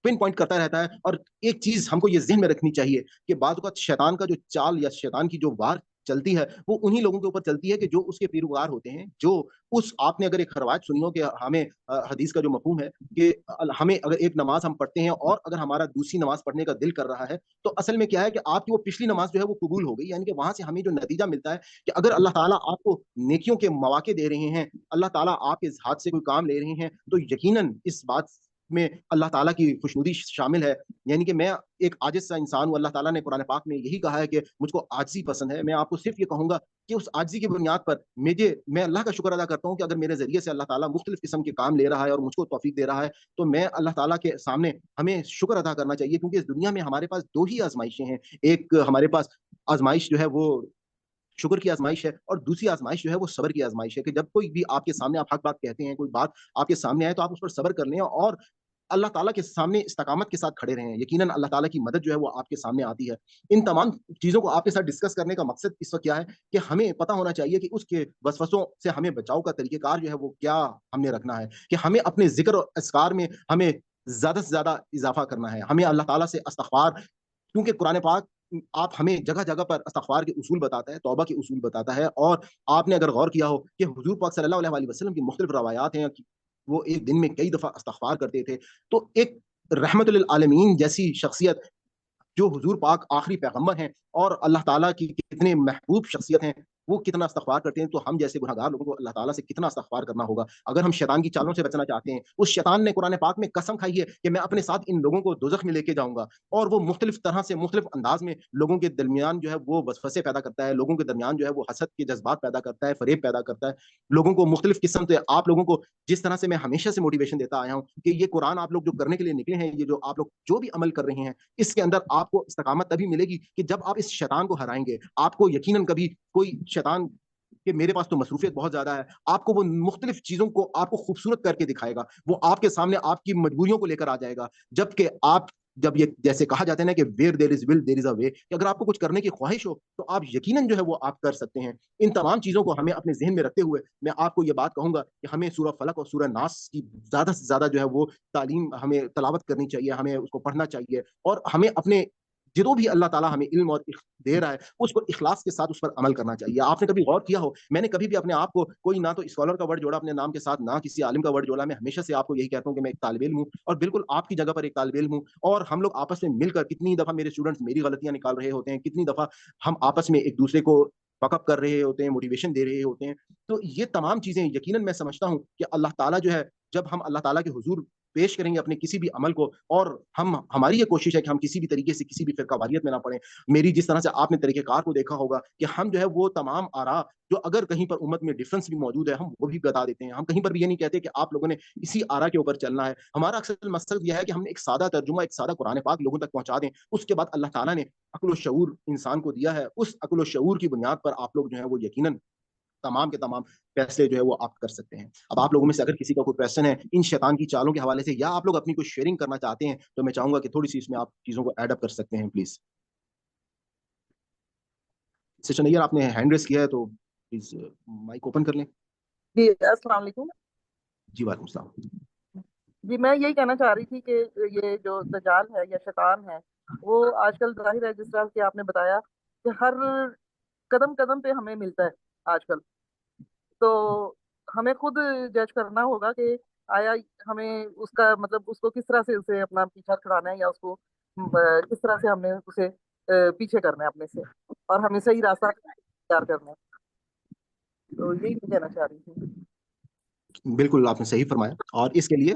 پن پوائنٹ کرتا رہتا ہے. اور ایک چیز ہم کو یہ ذہن میں رکھنی چاہیے کہ بعض اوقات شیطان کا جو چال یا شیطان کی جو وار چلتی ہے وہ انہی لوگوں کے اوپر چلتی ہے کہ جو اس کے پیروکار ہوتے ہیں. جو آپ نے اگر ایک روایت سنی ہو کہ ہمیں حدیث کا جو مفہوم ہے کہ ہمیں اگر ایک نماز ہم پڑھتے ہیں اور اگر ہمارا دوسری نماز پڑھنے کا دل کر رہا ہے تو اصل میں کیا ہے کہ آپ کی وہ پچھلی نماز جو ہے وہ قبول ہو گئی. یعنی کہ وہاں سے ہمیں جو نتیجہ ملتا ہے کہ اگر اللہ تعالیٰ آپ کو نیکیوں کے مواقع دے رہے ہیں, اللہ تعالیٰ آپ کے ہاتھ سے کوئی کام لے رہے ہیں, تو یقیناً اس بات میں اللہ تعالیٰ کی خوشنودی شامل ہے. یعنی کہ میں ایک عاجز سا انسان ہوں, اللہ تعالیٰ نے قرآن پاک میں یہی کہا ہے کہ مجھ کو عاجزی پسند ہے. میں آپ کو صرف یہ کہوں گا کہ اس عاجزی کی بنیاد پر میں اللہ کا شکر ادا کرتا ہوں کہ اگر میرے ذریعے سے اللہ تعالیٰ مختلف قسم کے کام لے رہا ہے اور مجھ کو توفیق دے رہا ہے تو میں اللہ تعالیٰ کے سامنے ہمیں شکر ادا کرنا چاہیے. کیونکہ اس دنیا میں ہمارے پاس 2 ہی آزمائشیں ہیں. ایک ہمارے پاس آزمائش جو ہے وہ शुक्र की आजमाइश है, और दूसरी आजमाइश जो है वो सब्र की आजमाइश है कि जब कोई भी आपके सामने आप हक बात कहते हैं, कोई बात आपके सामने आए तो आप उस पर सब्र कर लें और अल्लाह ताला के सामने इस्तकामत के साथ खड़े रहें। यकीनन अल्लाह ताला की मदद जो है वो आपके सामने आती है। इन तमाम चीज़ों को आपके साथ डिस्कस करने का मकसद इस वक़्त क्या है कि हमें पता होना चाहिए कि उसके वसवसों से हमें बचाव का तरीक़ेकार जो है वो क्या हमने रखना है, कि हमें अपने ज़िक्र और अस्कार में हमें ज़्यादा से ज़्यादा इज़ाफ़ा करना है। हमें अल्लाह ताला से इस्तिग़फ़ार, क्योंकि कुरान पाक आप हमें जगह-जगह पर इस्तिग़फ़ार के उसूल बताता है, तौबा के उसूल बताता है, और आपने अगर गौर किया हो कि हुज़ूर पाक सल्लल्लाहु अलैहि वसल्लम की मुख़्तलिफ़ रवायात हैं कि वो एक दिन में कई दफ़ा इस्तिग़फ़ार करते थे। तो एक रहमतुल लिल आलमीन जैसी शख्सियत, जो हुजूर पाक आखिरी पैगंबर हैं और अल्लाह ताला की कितने महबूब शख्सियत हैं, वो कितना इस्तिग़फ़ार करते हैं, तो हम जैसे गुनहगार लोगों को अल्लाह ताला से कितना इस्तिग़फ़ार करना होगा। अगर हम शैतान की चालों से बचना चाहते हैं, उस शैतान ने कुरान पाक में कसम खाई है कि मैं अपने साथ इन लोगों को दोज़ख में लेके जाऊँगा, और वो मुख्तलिफ तरह से मुख्तलिफ अंदाज़ में लोगों के दरमियान जो है वो वसवसे पैदा करता है, लोगों के दरमियान जो है वो हसद के जज़्बात पैदा करता है, फ़रेब पैदा करता है, लोगों को मुख्तलिफ किस्म से, आप लोगों को जिस तरह से मैं हमेशा से मोटिवेशन देता आया हूँ कि ये कुरान आप लोग जो करने के लिए निकले हैं, ये जो आप लोग जो भी अमल कर रहे हैं, इसके अंदर आपको इस्तिक़ामत तभी मिलेगी कि जब आप इस शैतान को हराएँगे। आपको यकीनन कभी कोई शैतान कि मेरे पास तो मसरूफ़ियत बहुत ज़्यादा है, आपको वो मुख्तलिफ चीज़ों को आपको खूबसूरत करके दिखाएगा। वो आपके सामने आपकी मजबूरियों को लेकर आ जाएगा। जबकि आप जब ये जैसे कहा जाता है ना कि where there is will there is a way, कि अगर आपको कुछ करने की ख्वाहिश हो, तो आप यकीनन जो है वो आप कर सकते हैं। इन तमाम चीज़ों को हमें अपने ज़हन में रखते हुए मैं आपको ये बात कहूँगा कि हमें सूरह फलक और सूरह नास की ज़्यादा से ज़्यादा जो है वो तालीम हमें तिलावत करनी चाहिए, हमें उसको पढ़ना चाहिए, और हमें अपने जो भी अल्लाह ताला हमें इल्म और दे रहा है, उसको इखलास के साथ उस पर अमल करना चाहिए। आपने कभी गौर किया हो, मैंने कभी भी अपने आप को कोई ना तो स्कॉलर का वर्ड जोड़ा अपने नाम के साथ, ना किसी आलिम का वर्ड जोड़ा। मैं हमेशा से आपको यही कहता हूँ कि मैं एक तालिब इल्म हूँ, और बिल्कुल आपकी जगह पर एक तालिब इल्म हूँ, और हम लोग आपस में मिलकर, कितनी दफ़ा मेरे स्टूडेंट्स मेरी गलतियाँ निकाल रहे होते हैं, कितनी दफ़ा हम आपस में एक दूसरे को बकअप कर रहे होते हैं, मोटिवेशन दे रहे होते हैं। तो ये तमाम चीज़ें यकीनन मैं समझता हूँ कि अल्लाह ताला जो है, जब हम अल्लाह ताला के हुज़ूर पेश करेंगे अपने किसी भी अमल को, और हम हमारी ये कोशिश है कि हम किसी भी तरीके से किसी भी फ़िरक़ावारियत में ना पड़ें। मेरी जिस तरह से आपने तरीक़ेकार को देखा होगा कि हम जो है वो तमाम आरा, जो अगर कहीं पर उम्मत में डिफ़रेंस भी मौजूद है, हम वो भी बता देते हैं। हम कहीं पर भी ये नहीं कहते कि आप लोगों ने इसी आरा के ऊपर चलना है। हमारा अक्सर मकसद ये है कि हम एक सादा तर्जुमा, एक सादा कुरान पाक लोगों तक पहुँचा दें। उसके बाद अल्लाह ताला ने अक्ल व शऊर इंसान को दिया है। उस अक्ल व शऊर की बुनियाद पर आप लोग जो है वो यकीनन तमाम के तमाम फैसले जो है वो आप कर सकते हैं। अब आप लोगों में से अगर किसी का कोई क्वेश्चन है इन शैतान की चालों के हवाले से, या आप लोग अपनी कोई शेयरिंग करना चाहते हैं, तो मैं चाहूँगा कि थोड़ी-सी इसमें आप चीज़ों को ऐड अप कर सकते हैं प्लीज़। सिस्टर नैयर, आपने हैंड रेज़ किया है तो प्लीज़ माइक ओपन कर लें। जी, अस्सलाम वालेकुम। जी, वालेकुम सलाम। जी, मैं यही कहना चाह रही थी कि ये जो दज्जाल है या शैतान है, वो आजकल ज़ाहिर है जिस तरह कि आपने बताया कि हर कदम-कदम पे हमें मिलता है आजकल। तो हमें खुद जज करना होगा कि आया हमें उसका मतलब उसको किस तरह से उसे अपना पीछा छुड़ाना है, या उसको किस तरह से हमने उसे पीछे करना है अपने से, और हमें सही रास्ता तैयार करना है। तो यही मैं कहना चाह रही थी। बिल्कुल, आपने सही फरमाया, और इसके लिए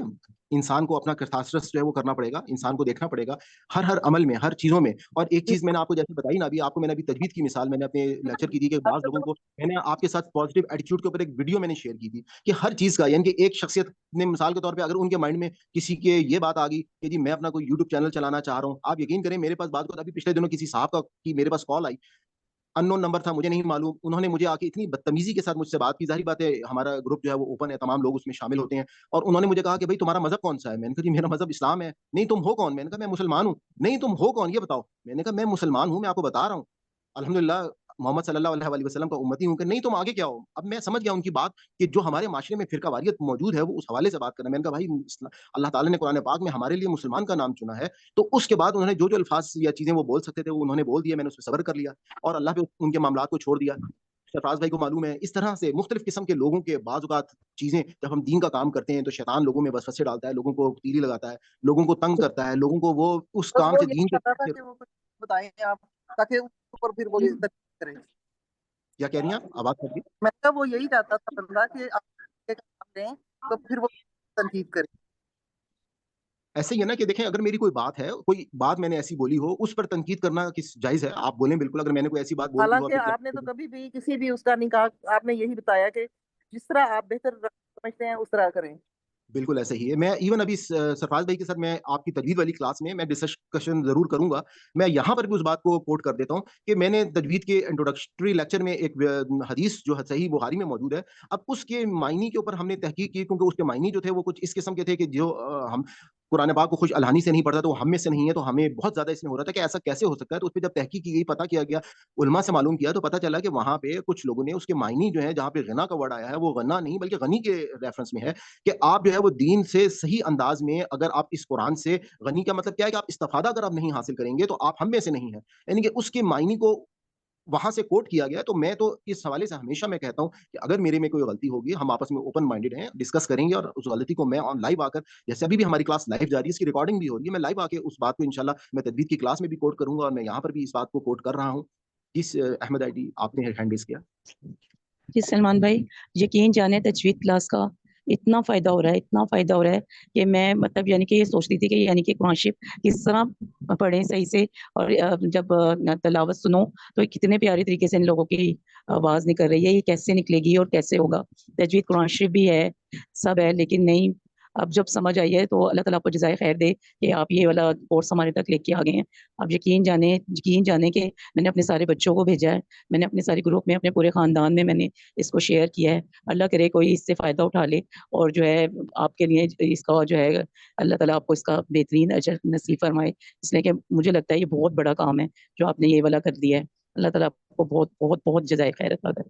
इंसान को अपना किरदार जो है वो करना पड़ेगा, इंसान को देखना पड़ेगा, हर अमल में, हर चीज़ों में। और एक चीज़ मैंने आपको जैसे बताई ना अभी, आपको मैंने अभी तजवीज़ की मिसाल मैंने अपने लेक्चर की थी कि बाज़ लोगों को, मैंने आपके साथ पॉज़िटिव एटीट्यूड के ऊपर एक वीडियो मैंने शेयर की थी कि हर चीज़ का, यानी कि एक शख्सियत ने मिसाल के तौर पे अगर उनके माइंड में किसी के ये बात आ गई कि जी मैं अपना कोई यूट्यूब चैनल चलाना चाह रहा हूँ। आप यकीन करें, मेरे पास बात को अभी पिछले दिनों किसी साहब का की मेरे पास कॉल आई, अननोन नंबर था, मुझे नहीं मालूम। उन्होंने मुझे आके इतनी बदतमीज़ी के साथ मुझसे बात की। ज़ाहिर बात है, हमारा ग्रुप जो है वो ओपन है, तमाम लोग उसमें शामिल होते हैं, और उन्होंने मुझे कहा कि भई तुम्हारा मज़हब कौन-सा है? मैंने कहा जी मेरा मज़हब इस्लाम है। नहीं तुम हो कौन? मैंने कहा मैं मुसलमान हूँ। नहीं तुम हो कौन ये बताओ? मैंने कहा मैं मुसलमान हूँ, मैं आपको बता रहा हूँ। अल्हम्दुलिल्लाह मोहम्मद सल्लल्लाहु अलैहि वसल्लम का उम्मती हूँ। कि नहीं तुम आगे क्या हो? अब मैं समझ गया उनकी बात कि जो हमारे माशरे में फ़िरकावारियत मौजूद है वो उस हवाले से बात कर रहे हैं। मैंने कहा भाई अल्लाह ताला ने कुरान पाक में हमारे लिए मुसलमान का नाम चुना है। तो उसके बाद उन्होंने जो-जो अल्फ़ाज़ या चीज़ें वो बोल सकते थे वो उन्होंने बोल दिया, मैंने उसपे सब्र कर लिया, और अल्लाह पे उनके मामलात को छोड़ दिया। सरफराज भाई को मालूम है, इस तरह से मुख्तलिफ किस्म के लोगों के बाज़ औक़ात चीज़ें, जब हम दीन का काम करते हैं तो शैतान लोगों में वसवसे डालता है, लोगों को तीली लगाता है, लोगों को तंग करता है, लोगों को वो उस बस काम वो से यही दीन चाहता था के। कि वो कुछ बताएं आप, ताकि उसके ऊपर फिर वो करें। क्या कह रही हैं आप? आवाज़ कट गई। मैं कहा वो यही चाहता था बंदा कि आप एक काम दें तो फिर वो तनकीद करे। ऐसे ही है ना कि देखें, अगर मेरी कोई बात है, कोई बात मैंने ऐसी बोली हो, उस पर तनकीद करना किस जायज़ है, आप बोलें बिल्कुल। अगर मैंने कोई ऐसी बात बोल दी हो और हालांकि फिर आपने तो कभी भी किसी भी उसका नहीं कहा, आपने यही बताया कि जिस तरह आप बेहतर समझते हैं उस तरह करें। बिल्कुल ऐसा ही है। मैं इवन अभी सरफराज भाई के साथ मैं आपकी तजवीद वाली क्लास में मैं डिस्कशन जरूर करूंगा। मैं यहाँ पर भी उस बात को कोट कर देता हूँ कि मैंने तजवीद के इंट्रोडक्टरी लेक्चर में एक हदीस जो सही बुखारी में मौजूद है, अब उसके मायने के ऊपर हमने तहकीक की, क्योंकि उसके मायने जो थे वो कुछ इस किस्म के थे कि जो हम कुरान पाक को खुश अलहानी से नहीं पढ़ता तो वो हम में से नहीं है, तो हमें बहुत ज्यादा इसमें हो रहा था कि ऐसा कैसे हो सकता है। तो उस पर जब तहकीक की गई, पता किया गया, उलमा से मालूम किया, तो पता चला कि वहां पे कुछ लोगों ने उसके मायने जो है, जहाँ पे गना का वर्ड आया है, वो गना नहीं बल्कि गनी के रेफरेंस में है कि आप जो है वो दीन से सही अंदाज में अगर आप इस कुरान से, गनी का मतलब क्या है कि आप इस्तिफादा अगर आप नहीं हासिल करेंगे तो आप हम में से नहीं है, यानी कि उसके मायने को वहां से कोट किया गया। तो मैं तो इस हवाले से हमेशा मैं कहता हूं कि अगर मेरे में कोई गलती होगी, हम आपस में ओपन माइंडेड हैं, डिस्कस करेंगे, और उस गलती को मैं ऑन लाइव आकर, जैसे अभी भी हमारी क्लास लाइव जा रही है, इसकी रिकॉर्डिंग भी हो रही है, मैं लाइव आके उस बात को इंशाल्लाह मैं तजवीद की क्लास में भी कोट करूंगा, और मैं यहाँ पर भी इस बात को कोट कर रहा हूँ। जिस अहमद आईडी आपने हैंड रेज किया। जी सलमान भाई, यकीन जाने तजवीद क्लास का इतना फ़ायदा हो रहा है, इतना फ़ायदा हो रहा है कि मैं मतलब यानी कि ये सोचती थी कि यानी कि कुरान शरीफ किस तरह पढ़ें सही से, और जब तिलावत सुनो तो कितने प्यारे तरीके से इन लोगों की आवाज़ निकल रही है, ये कैसे निकलेगी और कैसे होगा। तजवीद कुरान शरीफ भी है, सब है, लेकिन नहीं, अब जब समझ आई है तो अल्लाह ताला आपको जज़ाए खैर दे कि आप ये वाला कोर्स हमारे तक लेके आ गए हैं। आप यकीन जाने कि मैंने अपने सारे बच्चों को भेजा है, मैंने अपने सारे ग्रुप में, अपने पूरे ख़ानदान में मैंने इसको शेयर किया है। अल्लाह करे कोई इससे फ़ायदा उठा ले, और जो है आपके लिए इसका जो है अल्लाह ताला आपको इसका बेहतरीन अजर नसीब फरमाए, इसलिए कि मुझे लगता है ये बहुत बड़ा काम है जो आपने ये वाला कर दिया है। अल्लाह ताला आपको बहुत बहुत बहुत जज़ाए खैर अता करे।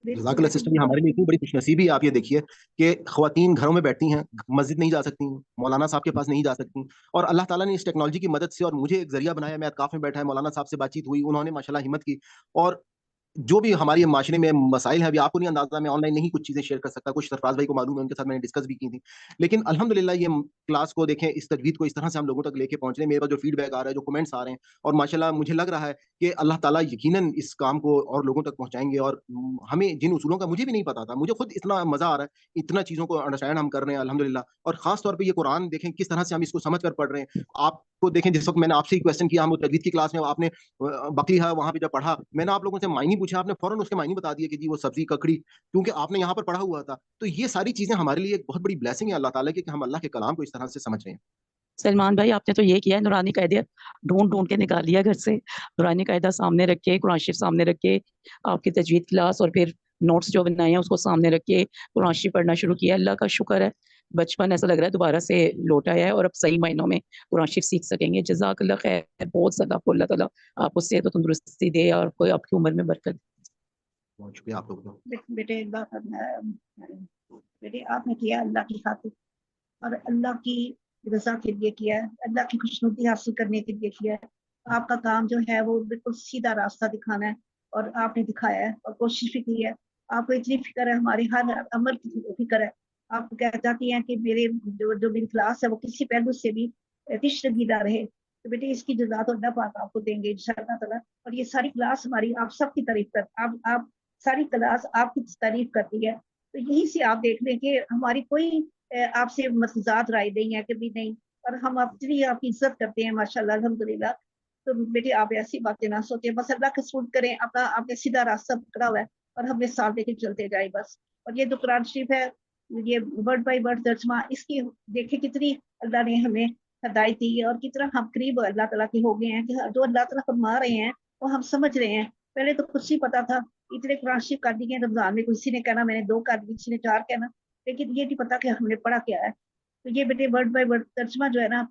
जज़ाकल्लाह सिस्टर, ये हमारे लिए इतनी बड़ी खुशनसीबी है। आप ये देखिए कि ख़वातीन घरों में बैठती हैं, मस्जिद नहीं जा सकती, मौलाना साहब के पास नहीं जा सकती, और अल्लाह ताला ने इस टेक्नोलॉजी की मदद से और मुझे एक जरिया बनाया। मैं अतकाफ में बैठा है, मौलाना साहब से बातचीत हुई, उन्होंने माशाल्लाह हिम्मत की, और जो भी हमारी माशरे में मसाइल है, अभी आपको नहीं अंदाजा, मैं ऑनलाइन नहीं कुछ चीजें शेयर कर सकता, कुछ सरफराज भाई को मालूम है, उनके साथ मैंने डिस्कस भी की थी। लेकिन अल्हम्दुलिल्लाह ये क्लास को देखें, इस तजवीद को इस तरह से हम लोगों तक लेके पहुंच रहे हैं, मेरे पास जो फीडबैक आ रहा है, जो कमेंट्स आ रहे हैं, और माशाल्लाह मुझे लग रहा है कि अल्लाह ताला यकीनन इस काम को और लोगों तक पहुंचाएंगे। और हमें जिन उसूलों का मुझे भी नहीं पता था, मुझे खुद इतना मजा आ रहा है, इतना चीजों को अंडरस्टैंड हम कर रहे हैं अल्हम्दुलिल्लाह। और खास तौर पर ये कुरान देखें किस तरह से हम इसको समझ कर पढ़ रहे हैं। आपको देखें, जिस वक्त मैंने आपसे क्वेश्चन किया, हम तजवीद की क्लास में, आपने बकरी है वहां पे जब पढ़ा, मैंने आप लोगों से मायने पूछा, आपने फौरन उसके मायने बता दिए कि जी वो सब्जी ककड़ी, क्योंकि आपने यहाँ पर पढ़ा हुआ था। तो ये सारी चीजें हमारे लिए एक बहुत बड़ी ब्लेसिंग है अल्लाह ताला की, कि हम अल्लाह के कलाम को इस तरह से समझ रहे हैं। सलमान भाई, आपने तो ये किया है, नूरानी कायदे ढूंढ ढूंढ के निकाल लिया घर से, नूरानी कायदा सामने रख के, कुरान शरीफ सामने रख के, आपकी तजवीद क्लास और फिर नोट्स जो बनाए हैं उसको सामने रख के कुरान शरीफ पढ़ना शुरू किया। अल्लाह का शुक्र है, बचपन ऐसा लग रहा है दोबारा से लौट आया है, और अब सही मायनों में कुरान शरीफ सीख सकेंगे। जज़ाकल्लाह खैर, बहुत ज़्यादा आपको अल्लाह ताला आपको सेहत और तंदुरुस्ती दे, और कोई आपकी उम्र में बरकत। बहुत शुक्रिया आप लोगों का। बेटे बेटे आपने किया अल्लाह की खातिर और अल्लाह की रजा के लिए किया है, अल्लाह की खुशनुदी हासिल करने के लिए किया है। आपका काम जो है वो बिल्कुल सीधा रास्ता दिखाना है, और आपने दिखाया है और कोशिश भी की है। आपको इतनी फिक्र है, हमारी हर अमल की फिक्र है। आप कह जाती हैं कि मेरे जो मेरी क्लास है वो किसी पहलू से भी तिश्तगीदा रहे, तो बेटे इसकी जज़ा तो अल्लाह पाक आपको देंगे इंशाअल्लाह ताला। और ये सारी क्लास हमारी आप सबकी तारीफ कर, आप सारी क्लास आपकी तारीफ करती है। तो यही से आप देख लें कि हमारी कोई आपसे मतजाद राय नहीं है, कभी नहीं, और हम अपनी आपकी इज्जत करते हैं माशाल्लाह अल्हम्दुलिल्लाह। तो बेटे आप ऐसी बातें ना सोचें, बस अल्लाह का शुक्र करें, अपना आपने सीधा रास्ता पकड़ा हुआ है और हमें साथ लेके चलते जाए बस। और ये जो कुरान शरीफ है, ये वर्ड बाय वर्ड तर्जमा, इसकी देखे कितनी अल्लाह ने हमें हदायत दी है, और कितना हम करीब अल्लाह ताला के हो गए हैं कि जो अल्लाह ताला फरमा रहे हैं वो हम समझ रहे हैं। पहले तो कुछ ही पता था, इतने कुरान शरीफ कर दिए रमजान में, किसी ने कहना मैंने 2 कर दी, किसी ने 4 कहना, लेकिन ये नहीं पता कि हमने पढ़ा क्या है। तो ये बेटे वर्ड बाय वर्ड तर्जमा जो है ना,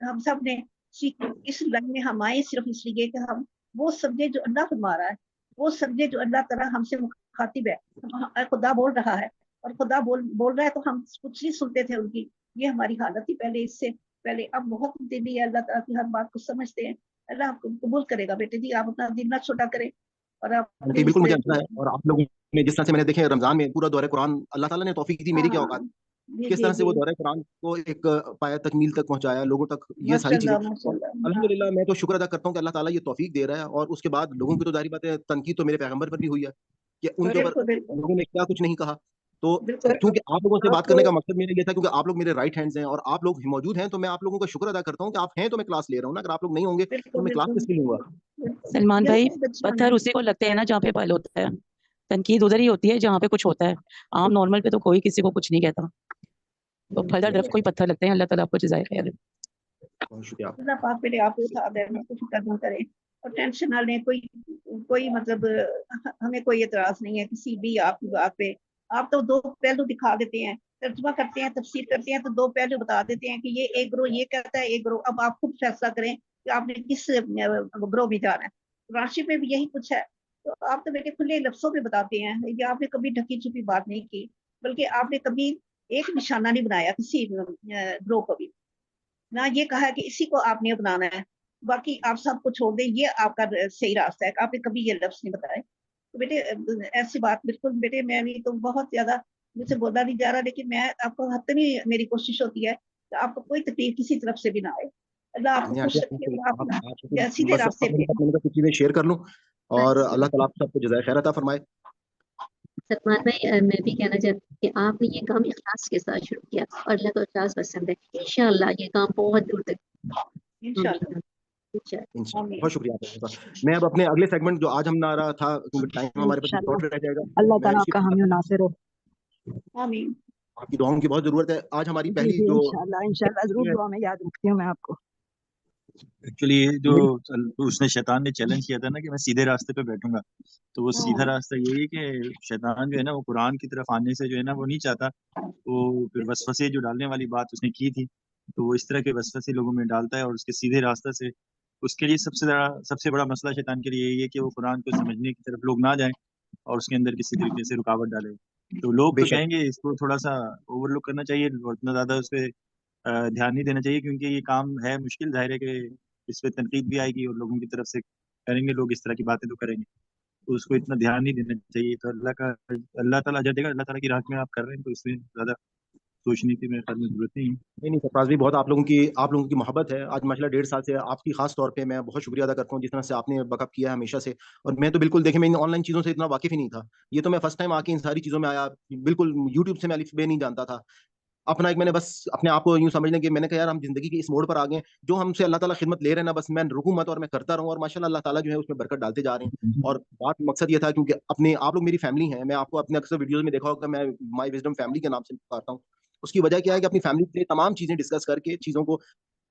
हम सब ने इस लाइन में हम आए सिर्फ इसलिए कि हम वो समझे जो अल्लाह फरमा रहा है, वो समझे जो अल्लाह ताला हमसे मुखातिब है, खुदा बोल रहा है, और खुदा बोल रहा है तो हम कुछ नहीं सुनते थे उनकी। ये हमारी हालत थी पहले, इससे पहले। अब बहुत दिली है, अल्लाह ताला की हर बात को समझते हैं। अल्लाह आपको कबूल करेगा बेटे जी, आप अपना दिल ना छोटा करें, और आप जी बिल्कुल, मुझे अच्छा है। और आप लोगों ने जिस तरह से मैंने देखे रमजान में पूरा दौरे कुरान अल्लाह ताला ने तौफीक दी, मेरी क्या औकात, किस तरह से वो दौरे कुरान को एक पाया तकमील तक पहुंचाया लोगों तक, ये सारी चीजें। और अल्हम्दुलिल्लाह मैं तो शुक्र अदा करता हूँ कि अल्लाह ताला ये तौफीक दे रहा है। और उसके बाद लोगों की तो जारी बात है, तनकीद तो मेरे पैगंबर पर भी हुई है कि उनके ऊपर लोगों ने क्या कुछ नहीं कहा। तो क्योंकि आप लोगों से बात करने का मकसद मेरा ये था, क्योंकि आप लोग मेरे राइट हैंड्स हैं और आप लोग मौजूद हैं, तो मैं आप लोगों का शुक्र अदा करता हूँ कि आप हैं तो मैं क्लास ले रहा हूँ ना। अगर आप लोग नहीं होंगे तो मैं क्लास किस लिए लूंगा। सलमान भाई, पत्थर उसी को लगते हैं ना जहाँ पे पल होता है, तनकीद उधर ही होती है जहाँ पे कुछ होता है। आम नॉर्मल पे तो कोई किसी को कुछ नहीं कहता। तो फलदार दरख्त को ही पत्थर लगते हैं। अल्लाह ताला आपको जज़ाए खैर दे। बहुत शुक्रिया। अल्लाह पाक बेटे आपको उठा दे, आपको फिक्र ना करें और टेंशन ना लें। कोई मतलब हमें कोई एतराज नहीं है किसी भी आपकी बात पे। आप तो दो पहलू दिखा देते हैं, तर्जुमा करते हैं, तफसीर करते हैं, तो दो पहलू बता देते हैं कि ये एक ग्रोह ये कहता है, एक ग्रोह। अब आप खुद फैसला करें कि आपने किस ग्रोह में जाना है। राशि पे भी यही कुछ है। तो आप तो बेटे खुले लफ्जों पे बताते हैं, ये आपने कभी ढकी छुपी बात नहीं की, बल्कि आपने कभी एक निशाना नहीं बनाया किसी ग्रोह को भी ना, ये कहा कि इसी को आपने अपनाना है, बाकी आप सबको छोड़ दें, ये आपका सही रास्ता है। आपने कभी ये लफ्ज नहीं बताए। तो बेटे ऐसी बात बिल्कुल बेटे, मैं भी तो बहुत ज्यादा मुझसे बोला नहीं जा रहा, लेकिन मैं आपको हतनी मेरी कोशिश होती है कि आपको कोई तकलीफ किसी तरफ से भी ना आए। अल्लाह आपको खुश रखे, आप सीधे रास्ते पे। मैंने कुछ चीजें शेयर कर लूं और अल्लाह ताला आप सबको जज़ाए खैर अता फरमाए। सलमान भाई, मैं भी कहना चाहती हूँ कि आपने ये काम इखलास के साथ शुरू किया और अल्लाह को इखलास पसंद है। इंशाअल्लाह ये काम बहुत दूर तक इंशाअल्लाह। बहुत शुक्रिया आपका। मैं अब अपने अगले सेगमेंट जो आज हम ना रहा था, क्योंकि टाइम हमारे पास शॉर्ट रह जाएगा, अल्लाह मैं ताला उसकी आपका हामी और नासिर हो। आमीन। आपकी दुआओं की बहुत जरूरत है। आज हमारी जी पहली जी, जो इंशाअल्लाह जरूर दुआ में याद रखती हूँ मैं आपको। एक्चुअली ये जो उसने शैतान ने चैलेंज किया था ना कि मैं सीधे रास्ते पे बैठूंगा, तो वो सीधा रास्ता यही है कि शैतान जो है ना वो कुरान की तरफ आने से जो है ना वो नहीं चाहता। वो फिर वसवसे जो डालने वाली बात उसने की थी, तो वो इस तरह के वसवसे लोगों में डालता है और उसके सीधे रास्ते से उसके लिए सबसे बड़ा मसला शैतान के लिए यही है कि वो कुरान को समझने की तरफ लोग ना जाएं और उसके अंदर किसी तरीके से रुकावट डाले। तो लोग तो बेशक कहेंगे इसको थोड़ा सा ओवरलुक करना चाहिए और इतना ज़्यादा उस पर ध्यान नहीं देना चाहिए, क्योंकि ये काम है मुश्किल। जाहिर है कि इस पे तनकीद भी आएगी और लोगों की तरफ से करेंगे, लोग इस तरह की बातें तो करेंगे, तो उसको इतना ध्यान नहीं देना चाहिए। तो अल्लाह ताला अजर देगा। अल्लाह ताला की राह में आप कर रहे हैं तो इसमें ज़्यादा सोचने की मेरे ख्याल में जरूरत नहीं है। नहीं सरफराज भी बहुत आप लोगों की मोहब्बत है। आज माशाल्लाह 1.5 साल से आपकी खास तौर पे मैं बहुत शुक्रिया अदा करता हूँ जिस तरह से आपने बैकअप किया है हमेशा से। और मैं तो बिल्कुल देखिए मैं इन ऑनलाइन चीज़ों से इतना वाकिफ ही नहीं था। ये तो मैं फर्स्ट टाइम आके इन सारी चीज़ों में आया। बिल्कुल यूट्यूब से मैं अलिफ बे नहीं जानता था। अपना एक मैंने बस अपने आप को यूं समझने के मैंने कहा यार हम जिंदगी के इस मोड़ पर आ गए जो हमसे अल्लाह ताला खिदमत ले रहे हैं ना, बस मैं रुकूं मत और मैं करता रहूं। और माशाल्लाह अल्लाह ताला जो है उसमें बरकत डालते जा रहे हैं। और बात मकसद ये था क्योंकि अपने आप लोग मेरी फैमिली है, मैं आपको अपने अक्सर वीडियोस में देखा होगा मैं माई विजडम फैमिली के नाम से पुकारता हूँ। उसकी वजह क्या है कि अपनी फैमिली के लिए तमाम चीजें डिस्कस करके चीजों को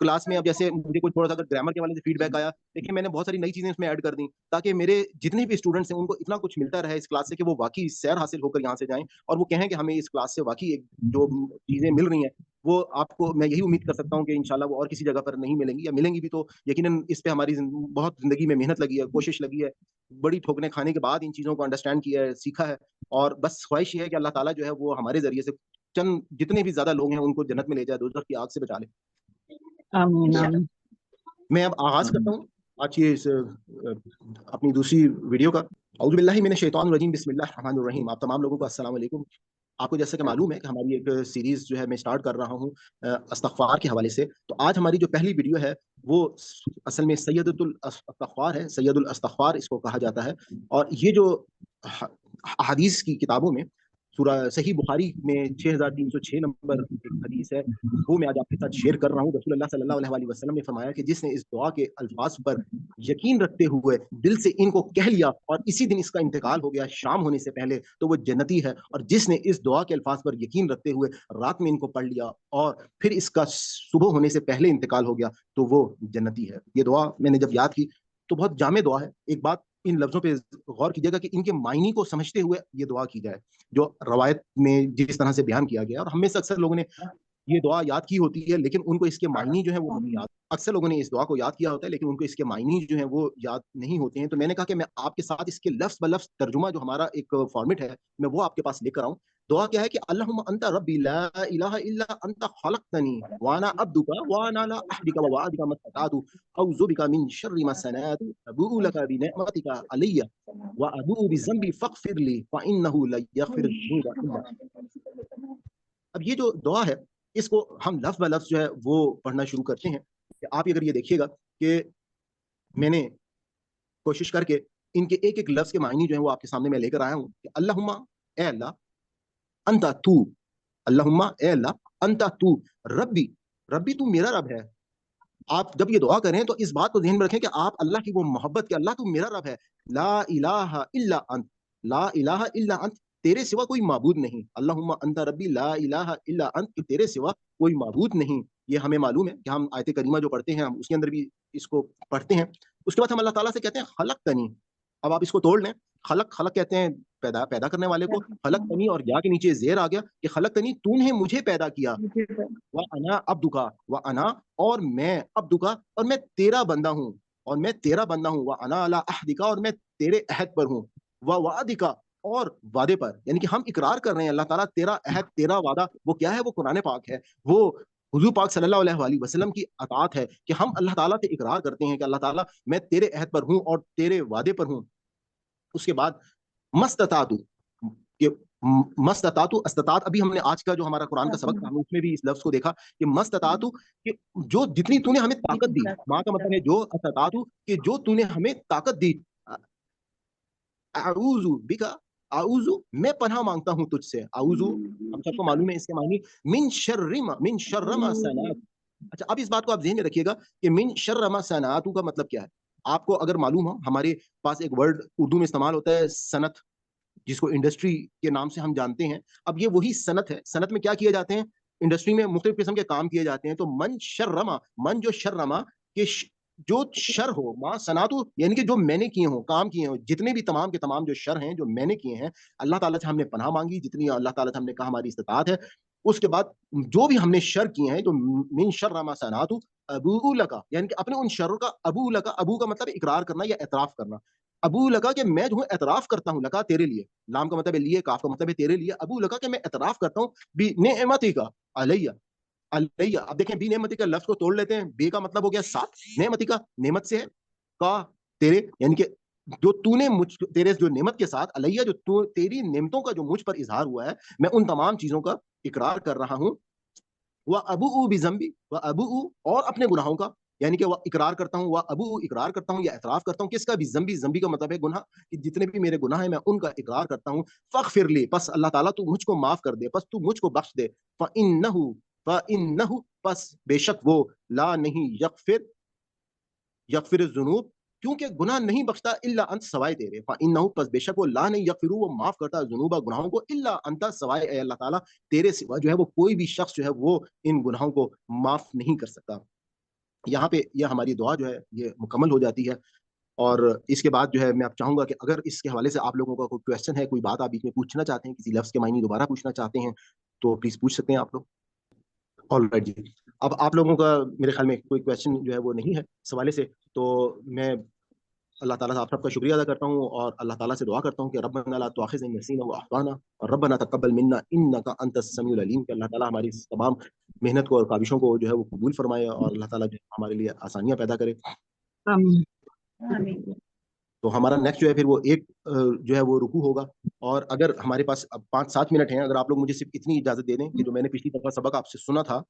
क्लास में, अब जैसे मुझे कोई थोड़ा सा अगर ग्रामर के वाले से फीडबैक आया, देखिए मैंने बहुत सारी नई चीजें इसमें ऐड कर दी ताकि मेरे जितने भी स्टूडेंट्स हैं उनको इतना कुछ मिलता रहे इस क्लास से कि वो वाकई सैर हासिल होकर यहाँ से जाएं और वो कहें कि हमें इस क्लास से वाकई एक जो चीजें मिल रही हैं वो आपको, मैं यही उम्मीद कर सकता हूँ कि इंशाल्लाह वो और किसी जगह पर नहीं मिलेंगी, या मिलेंगी भी तो यकीनन इस पे हमारी बहुत जिंदगी में मेहनत लगी है, कोशिश लगी है, बड़ी ठोकने खाने के बाद इन चीज़ों को अंडरस्टैंड किया है, सीखा है। और बस ख्वाहिश ये है कि अल्लाह ताला जो है वो हमारे जरिए से चंद जितने भी ज्यादा लोग हैं उनको जन्नत में ले जाए, दोज़ख की आग से बचा ले। आमीन आमीन। मैं अब आगाज करता हूँ आज की इस अपनी दूसरी वीडियो का। औज़ु बिल्लाहि मिनश शैतानिर रजीम, बिस्मिल्लाहिर रहमानिर रहीम। आप तमाम लोगों को अस्सलाम वालेकुम। आपको जैसे कि मालूम है कि हमारी एक सीरीज जो है मैं स्टार्ट कर रहा हूँ इस्तग़फ़ार के हवाले से। तो आज हमारी जो पहली वीडियो है वो असल में सैयदुल इस्तग़फ़ार है, सैयदुल इस्तग़फ़ार इसको कहा जाता है। और ये जो हदीस की किताबों में सूरा सही बुखारी में 6306 नंबर एक हदीस है, वो मैं आज आपके साथ शेयर कर रहा हूँ। रसूलुल्लाह सल्लल्लाहु अलैहि वसल्लम ने फरमाया कि जिसने इस दुआ के अल्फाज पर यकीन रखते हुए दिल से इनको कह लिया और इसी दिन इसका इंतकाल हो गया शाम होने से पहले, तो वो जन्नती है। और जिसने इस दुआ के अल्फाज पर यकीन रखते हुए रात में इनको पढ़ लिया और फिर इसका सुबह होने से पहले इंतकाल हो गया, तो वो जन्नती है। ये दुआ मैंने जब याद की तो बहुत जामे दुआ है। एक बात इन लफ्जों पे गौर कीजिएगा कि इनके मायने को समझते हुए ये दुआ की जाए जो रवायत में जिस तरह से बयान किया गया। और हमें से अक्सर लोगों ने ये दुआ याद की होती है लेकिन उनको इसके मायने जो है वो नहीं याद। अक्सर लोगों ने इस दुआ को याद किया होता है लेकिन उनको इसके मायने जो है वो याद नहीं होते हैं। तो मैंने कहा कि मैं आपके साथ इसके लफ्ज ब लफ्ज तर्जुमा जो हमारा एक फॉर्मेट है मैं वो आपके पास लेकर आऊं। दुआ क्या है कि अल्लाहुम्मा अंता रब्बी ला इलाहा इल्ला अंता खलक़तनी व अना अब्दुका व अना ला अहदिका व वअदिका मस्ततातु औज़ु बिका मिन शर्रि मा सनअतु अबूउ लका बिनिअमतिका अलैया व अबूउ बिज़ंबी फ़ग़फ़िर ली फ़इन्नहु ला यग़फ़िरु ज़ुनूबा इल्ला। अब ये जो दुआ है इसको हम लफ्ज ब लफ्ज जो है वो पढ़ना शुरू करते हैं। आप अगर ये देखिएगा कि मैंने कोशिश करके इनके एक एक लफ्ज के मायने जो है वो आपके सामने मैं लेकर आया हूँ कि अल्लाहुम्मा ए अल्लाह, अंता तू, अल्लाहुम्मा ए अल्लाह अंता तू, रब्बी, रब्बी तू मेरा रब है। आप जब ये दुआ करें तो इस बात को ध्यान में रखें कि आप अल्लाह की वो मोहब्बत के अल्लाह तू मेरा रब है। ला इलाहा इल्ला अंत, ला इलाहा इल्ला अंत, तेरे सिवा कोई माबूद नहीं, अल्लाहुम्मा अंता रब्बी ला इलाहा इल्ला अंत, कि तेरे सिवा कोई माबूद नहीं। ये हमें मालूम है कि हम आयत करीमा जो पढ़ते हैं हम उसके अंदर भी इसको पढ़ते हैं। उसके बाद हम अल्लाह ताला से कहते हैं खलक़तनी। अब आप इसको तोड़ लें, खलक खलक कहते हैं पैदा करने वाले को, खलक़तनी और या के नीचे जेर आ गया कि खलक़तनी, तूने मुझे पैदा किया, व अना अब्दुका, व अना और मैं, अब्दुका और मैं तेरा बंदा हूँ, और मैं तेरा बंदा हूँ, व अना अला अहदिका और मैं तेरे अहद पर हूँ, व वादिका और वादे पर। यानी कि हम इकरार कर रहे हैं अल्लाह ताला तेरा अहद तेरा वादा वो क्या है, वो कुरान पाक है, वो हुजूर पाक सल्लल्लाहु अलैहि वसल्लम की अताअत है कि हम अल्लाह ताला से इकरार करते हैं कि अल्लाह ताला मैं तेरे अहद पर हूँ और तेरे वादे पर हूँ। उसके बाद मस्ततातु कि मस्ततातु अस्ततात, अभी हमने आज का जो हमारा कुरान का सबक था हमने उसमें भी इस लफ्ज को देखा कि मस्ततातु कि जो जितनी तूने हमें ताकत दी, माँ का मतलब है जो, अस्ततातु कि जो तूने हमें ताकत दी, आऊज़ु बिका, आऊज़ु मैं पनाह मांगता हूँ तुझसे, आऊज़ु हम सबको मालूम है इसके मानी मिन शर्रि मा सनात। अच्छा, अब इस बात को आप ज़हन में रखिएगा कि मिन शर्रि मा सनातु का मतलब क्या है। आपको अगर मालूम हो, हमारे पास एक वर्ड उर्दू में इस्तेमाल होता है सनत, जिसको इंडस्ट्री के नाम से हम जानते हैं। अब ये वही सनत है। सनत में क्या किए जाते हैं, इंडस्ट्री में मुख्तलिफ किस्म के काम किए जाते हैं। तो मन शर्रमा, मन जो शर्रमा के जो शर हो, माँ सनातु यानी कि जो मैंने किए हो, काम किए हो, जितने भी तमाम के तमाम जो शर हैं जो मैंने किए हैं, अल्लाह ताला से हमने पनाह मांगी, जितनी अल्लाह ताला से हमने कहा हमारी इस्तिताअत है। उसके बाद जो भी हमने शर किए हैं, तो मिन शर्रि मा सनातु अबू लका, यानी कि अपने उन शर्रों का अबू लका, अबू का मतलब इकरार करना या एतराफ करना, अबू लका कि मैं जो हूँ एतराफ करता हूँ, लका तेरे लिए, लाम का मतलब है लिए, काफ का मतलब है तेरे लिए, अबू लका कि मैं एतराफ करता हूँ बी नेमती का अलैया, अलैया। अब देखें बी नेमती का लफ्ज को तोड़ लेते हैं, बे का मतलब हो गया साथ, नेमती का नेमत से है, का तेरे, यानी कि जो तूने मुझ, तेरे जो नेमत के साथ, अलैया जो तू तेरी नेमतों का जो मुझ पर इजहार हुआ है, मैं उन तमाम चीजों का इकरार कर रहा हूँ। वह अबू बिजम्बी, वह अबू और अपने गुनाहों का, यानी कि वह इकरार करता हूँ, वह अबू इकरार करता हूँ या एतराफ करता हूँ किसका भी, जम्बी, जम्बी का मतलब है गुनाह, कि जितने भी मेरे गुनाह हैं मैं उनका इकरार करता हूँ। फगफिरली, बस अल्लाह ताला तू मुझको माफ कर दे, बस तू मुझको बख्श दे। फ़इन्नहु बस बेशक वो, ला नहीं यगफिर जुनूब, क्योंकि गुनाह नहीं बख्शता इल्ला अंत सवाए तेरे, फ़इन्नहु बस बेशक वो, ला नहीं यगफिरु वो माफ करता जुनूबा गुनाहों को, इल्ला अंत सवाए ए अल्लाह ताला तेरे सिवा जो है वो कोई भी शख्स जो है वो इन गुनाहों को माफ नहीं कर सकता। यहाँ पे यह हमारी दुआ जो है ये मुकम्मल हो जाती है। और इसके बाद जो है मैं आप चाहूंगा कि अगर इसके हवाले से आप लोगों का कोई क्वेश्चन है, कोई बात आप बीच में पूछना चाहते हैं, किसी लफ्ज के मायने दोबारा पूछना चाहते हैं, तो प्लीज पूछ सकते हैं आप लोग। ऑलराइट जी, अब आप लोगों का मेरे ख्याल में कोई क्वेश्चन जो है वो नहीं है इस हवाले से, तो मैं अल्लाह ताला से आप सबका शुक्रिया अदा करता हूँ और अल्लाह ताला से दुआ करता हूँ कि रब्बना ला तुआखिज़ना इन नसीना व अख़्ताना और रब्बना तक़ब्बल मिन्ना इन्नका अंतस समीउल अलीम, कि अल्लाह ताला हमारी इस तमाम मेहनत को और काविशों को जो है वो कबूल फरमाए और अल्लाह ताला जो है हमारे लिए आसानियाँ पैदा करे। तो हमारा नेक्स्ट जो है फिर वो एक जो है वो रुकू होगा। और अगर हमारे पास अब 5-7 मिनट हैं, अगर आप लोग मुझे सिर्फ इतनी इजाजत दे दें कि जो मैंने पिछली दफा सबक आपसे सुना था,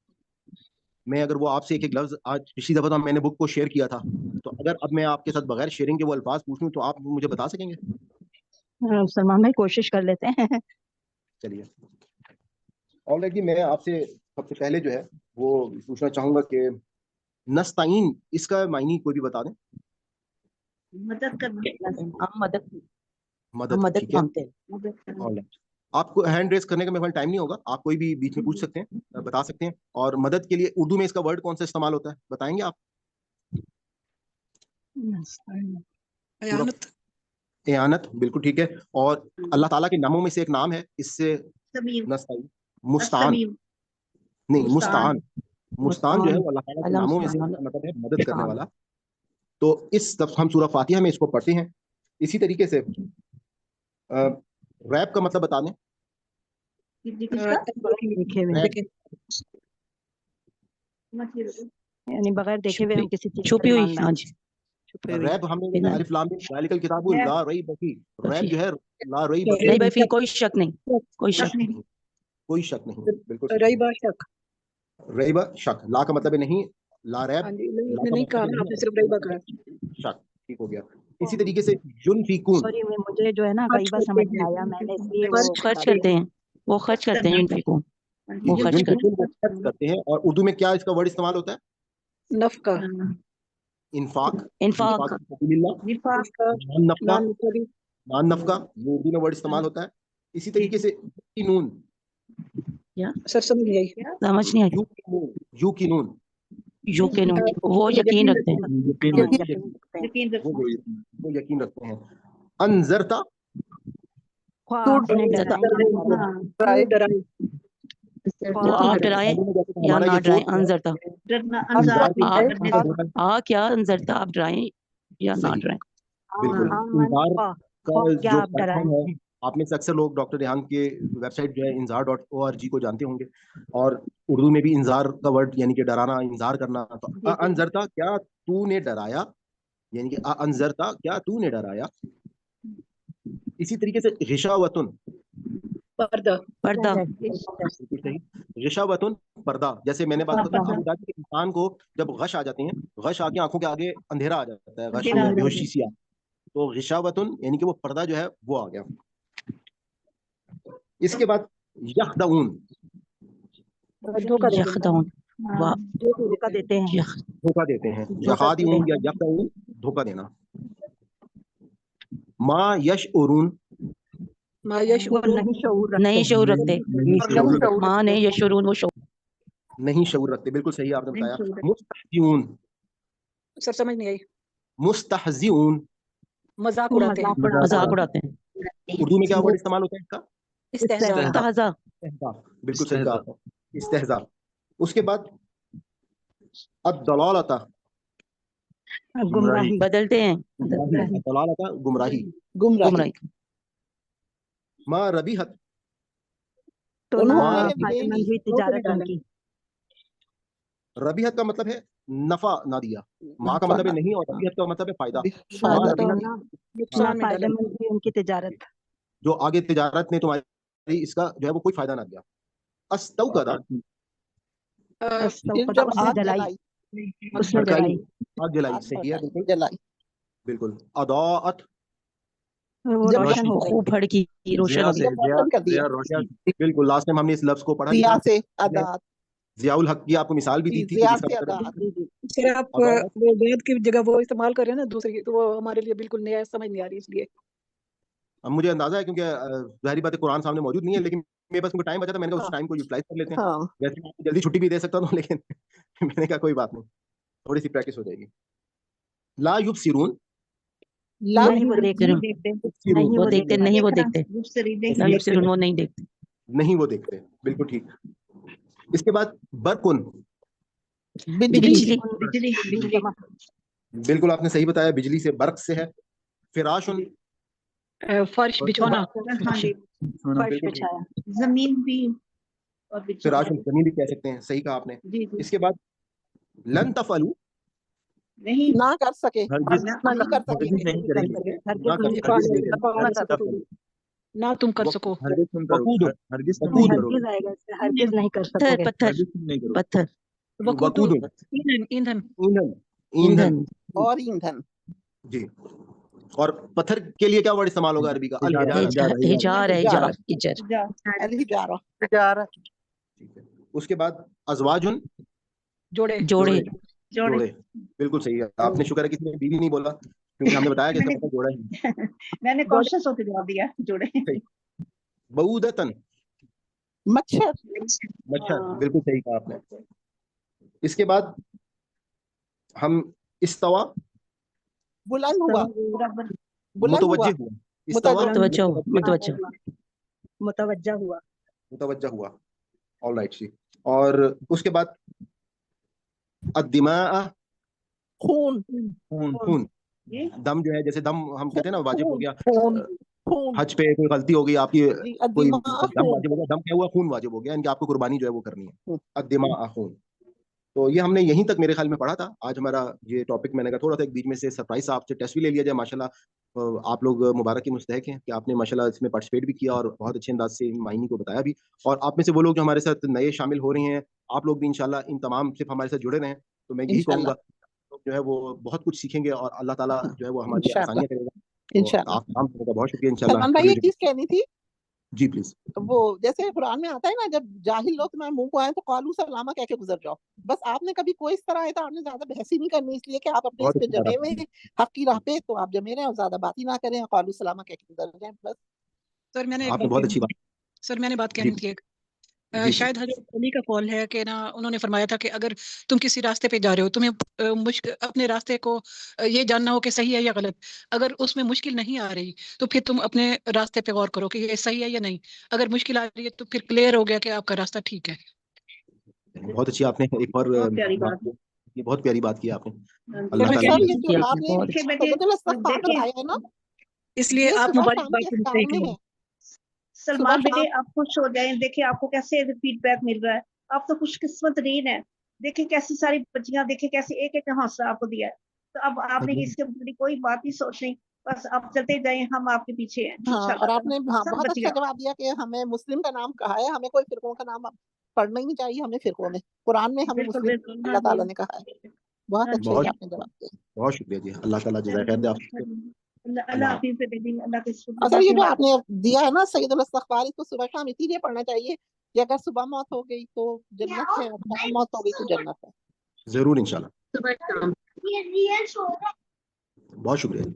मैं अगर वो आपसे एक एक लफ्ज, आज पिछली दफा तो मैंने बुक को शेयर किया था, तो अगर अब मैं आपके साथ बगैर शेयरिंग के वो अल्फाज पूछूं तो आप मुझे बता सकेंगे? सलमान भाई कोशिश कर लेते हैं। चलिए, ऑलरेडी मैं आपसे सबसे पहले जो है वो पूछना चाहूंगा कि नस्ताइन इसका मायने कोई भी बता दें। मदद करना, हम मदद, मदद ठीक है। मदद करना। ऑलराइट, आपको हैंड रेस करने का मेरे पास टाइम नहीं होगा, आप कोई भी बीच में पूछ सकते हैं, बता सकते हैं। और मदद के लिए उर्दू में इसका वर्ड कौन सा इस्तेमाल होता है, बताएंगे आप? अयानत, एयानत, बिल्कुल ठीक है। और अल्लाह ताला के नामों में से एक नाम है इससे समीम, नस्ताइन, मुस्तान समीम, नहीं, मुस्तान, मुस्तान जो है वो अल्लाह ताला के नामों में से मतलब है मदद करने वाला। तो इस हम सूरह फातिहा में इसको पढ़ते हैं। इसी तरीके से रैप का मतलब बता दें। यानी बगैर देखे हुए हम किसी चीज छुपी पर हुई, ईमान हाँ लाएं। जी, रैब हमने अलिफ लाम मिम ज़ालिकल किताबु ला रैब फीह, रैब जो है ला रैब नहीं भाई फिर कोई शक नहीं, कोई शक नहीं, कोई शक नहीं, बिल्कुल रईबा शक, रैब शक, ला का मतलब है नहीं, ला रैब, नहीं कहा, आपने सिर्फ रईबा कहा। शक, ठीक हो गया। इसी तरीके से युनफिकून, सॉरी मुझे जो है ना कई बार समझ में आया, मैंने इसलिए वो खर्च करते हैं, वो खर्च करते हैं, युनफिकून वो खर्च करते युनफिकून वो खर्च करते हैं। और उर्दू में क्या इसका वर्ड इस्तेमाल होता है? नफका, इन्फाक, इन्फाक, फिसबिलिल्लाह, नान नफका, नान नफका, ये उर्दू में वर्ड इस्तेमाल होता है। इसी तरीके से नून, सर समझ नहीं आई। समझ नहीं आई। यू की नून यू के नो, वो यकीन रखते हैं। वो यकीन रखते हैं। अनजरता, आपने डराए, वो आप डराए या ना डराए। अनजरता, आप क्या अनजरता, आप डराए या ना डराए। बिल्कुल। इंजार का जो प्लेटफॉर्म है, आप में से अक्सर लोग डॉक्टर रेहान के वेबसाइट जो है inzar.org को जानते होंगे, और उर्दू में भी इंजार का वर्ड यानी कि डराना, इंजार करना। तो अनजरता, क्या तूने डराया, यानी कि अनजरता, क्या तूने डराया। इसी तरीके से गिशावतुन, पर्दा, गिशावतुन पर्दा। जैसे मैंने बात बताया कि इंसान को जब गश आ जाती है, गश आके आंखों के आगे अंधेरा आ जाता है, गश में बेहोशी सी, तो गिशावतुन यानी कि वो पर्दा जो है वो आ गया। इसके बाद यखदऊन, यखदऊन, धोखा देते हैं, धोखा देते हैं। यखादऊन या यखदऊन, धोखा देना। मा यशउरून, नहीं शऊर रखते। माँ नहीं यशउरून, वो नहीं शऊर रखते, बिल्कुल सही आपने बताया। मुस्तहजिऊन, सर समझ नहीं आई। मुस्तहजिऊन, मजाक उड़ाते हैं। मजाक उड़ाते हैं। उर्दू में क्या वर्ड इस्तेमाल होता है इसका? इस्तेहज़ा। बिल्कुल सही कहा, इस्तेहज़ा। उसके बाद अद्दलालता, बदलते हैं। अद्दलालता, गुमराही। मा रबीहत, रबीहत का मतलब है नफा ना दिया, माँ का मतलब है नहीं, और रबीहत का मतलब है फायदा। उनकी तिजारत, जो आगे तिजारत ने तुम्हारी इसका जो है वो कोई फायदा ना दिया। अस्तौकदा, उसने जलाई, आग जलाई, सही है, बिल्कुल जलाई। बिल्कुल। अदाअत, रोशन हो खूब भड़की, रोशन हो गई। बिल्कुल, लास्ट टाइम हमने इस लफ्ज को पढ़ा जिया से अदात, जियाउल हक की आपको मिसाल भी दी थी। जिया से अदात। सर आप वो बैद की जगह वो इस्तेमाल कर रहे हैं ना दूसरी, तो वो हमारे लिए बिल्कुल नया, समझ नहीं आ रही, इसलिए। अब मुझे अंदाजा है, क्योंकि जाहिर बात है कुरान सामने मौजूद नहीं है, लेकिन मेरे पास टाइम बचा था, मैंने कहा उस टाइम को यूटिलाइज कर लेते हैं। वैसे मैं जल्दी छुट्टी भी दे सकता था, लेकिन मैंने कहा कोई बात नहीं, थोड़ी सी प्रैक्टिस हो जाएगी। ला युबसिरून, नहीं वो देखते, वो देखते नहीं, वो देखते वो नहीं देखते, नहीं वो देखते, बिल्कुल ठीक। इसके बाद बरकुन, बिजली, बिल्कुल आपने सही बताया, बिजली से, बर्क से है। फिराशुन, फर्श बिछाना, फर्श बिछाया। जमीन भी, और फिराशुन जमीन भी कह सकते हैं, सही कहा आपने। इसके बाद लन तफअलू, नहीं ना कर सके, ना तुम कर सको, हरगिज नहीं कर सकोगे। पत्थर, ईंधन, ईंधन और ईंधन जी। और पत्थर के लिए क्या वर्ड इस्तेमाल होगा अरबी का? हिजार। उसके बाद अज़वाजुन, जोड़े, बिल्कुल सही है, आपने शुक्र है किसी ने बीवी नहीं बोला, क्योंकि हमने बताया कि इसका मतलब जोड़ा है। मैंने कॉन्शियस होकर जवाब दिया, जोड़े। बऊदतन, मच्छर, बिल्कुल सही कहा आपने। इसके बाद हम इस्तवा, बुलंद हुआ, मुतवज्जा हुआ। ऑल राइट जी। और उसके बाद अद्दिमा, खून, दम जो है, जैसे दम हम कहते हैं ना वाजिब हो गया, हज पे कोई गलती हो गई आपकी, कोई दम वाजिब हो गया, दम क्या हुआ, खून वाजिब हो गया, इनकी आपको कुर्बानी जो है वो करनी है। अद्दिमा खून, तो ये हमने यहीं तक मेरे ख्याल में पढ़ा था आज हमारा ये टॉपिक। मैंने कहा थोड़ा सा एक बीच में से सरप्राइज आपसे टेस्ट भी ले लिया जाए। माशाल्लाह आप लोग मुबारक की मुस्तहक हैं कि आपने माशाल्लाह इसमें पार्टिसिपेट भी किया और बहुत अच्छे अंदाज से मायनी को बताया भी। और आप में से वो लोग जो हमारे साथ नए शामिल हो रहे हैं, आप लोग भी इंशाल्लाह इन तमाम सिर्फ हमारे साथ जुड़े रहें, तो मैं यही कहूँगा जो है वो बहुत कुछ सीखेंगे और अल्लाह ताला जो है वो हमारी आसानियाँ करेगा। आप काम करने का बहुत शुक्रिया। इंशाल्लाह भाई एक चीज कहनी थी जी प्लीज। वो जैसे कुरान में आता है ना, जब जाहिल लोग तुम्हारे मुंह को आए तो कालू सलामा कह के गुजर जाओ। बस आपने कभी कोई इस तरह आया था, आपने ज्यादा बहस ही नहीं करनी, इसलिए कि आप अपने इस पे जमे हुए हैं हक की राह पे, तो आप जमे रहे और ज्यादा बात ही ना करें, कालू सलामा कह के गुजर जाए बस। सर मैंने एक आपने बात बहुत कहनी अच्छी बात थी सर मैंने बात जी कहनी थी एक जी शायद हजरत अली का कौल है कि ना उन्होंने फरमाया था कि अगर तुम किसी रास्ते पे जा रहे हो तुम्हें अपने रास्ते को ये जानना हो कि सही है या गलत, अगर उसमें मुश्किल नहीं आ रही तो फिर तुम अपने रास्ते पे गौर करो कि ये सही है या नहीं, अगर मुश्किल आ रही है तो फिर क्लियर हो गया कि आपका रास्ता ठीक है। बहुत अच्छी आपने एक और बहुत प्यारी बात बात। ये बहुत प्यारी बात की आपने। हाँ, अल्लाह तो मैं ताला सर कहनी ये थी जो आपने आपने बहुत देखिए अच्छी बेटे सैयदुल इस्तिग़फ़ार देखिए बताया है ना, इसलिए ये आप सुबह मुबारक शाम बात के सुन अस्कार रही में थी। है। सुबह सलमान बेटे शाम आप खुश हो जाएं, देखिए आपको कैसे फीडबैक मिल रहा है, आप तो खुशकिस्मत रीन है। देखिए कैसी सारी बच्चियां, देखिए कैसे एक एक हौसला आपको दिया है, तो अब आपने इसके मुताबिक कोई बात नहीं सोचनी, बस आप चलते जाएं, हम आपके पीछे हैं हाँ, और इंशाल्लाह आपने सब बहुत अच्छा बच्चियां। जवाब दिया कि हमें मुस्लिम का नाम कहा है, हमें कोई फिरकों का नाम पढ़ना ही नहीं चाहिए, हमें फिरकों में, कुरान में हमें बिल्कुल मुस्लिम बिल्कुल, हाँ अल्लाह जी ताला ने कहा है। बहुत हाँ अच्छा जी ही बहुत आपने जवाब दिया। बहुत शुक्रिया जी। अल्लाह ताला जज़ाक खैर दे आपको। अल्लाह अल्लाह हाफिज़ बेटे जी, अल्लाह के और सर ये जो शुक्र। आपने दिया है ना सैयदुल इस्तिग़फ़ार, इसको सुबह शाम इसीलिए पढ़ना चाहिए कि अगर सुबह मौत हो गई तो जन्नत है, और शाम मौत हो गई तो जन्नत है। जरूर इंशाल्लाह। सुबह शाम। बहुत शुक्रिया जी।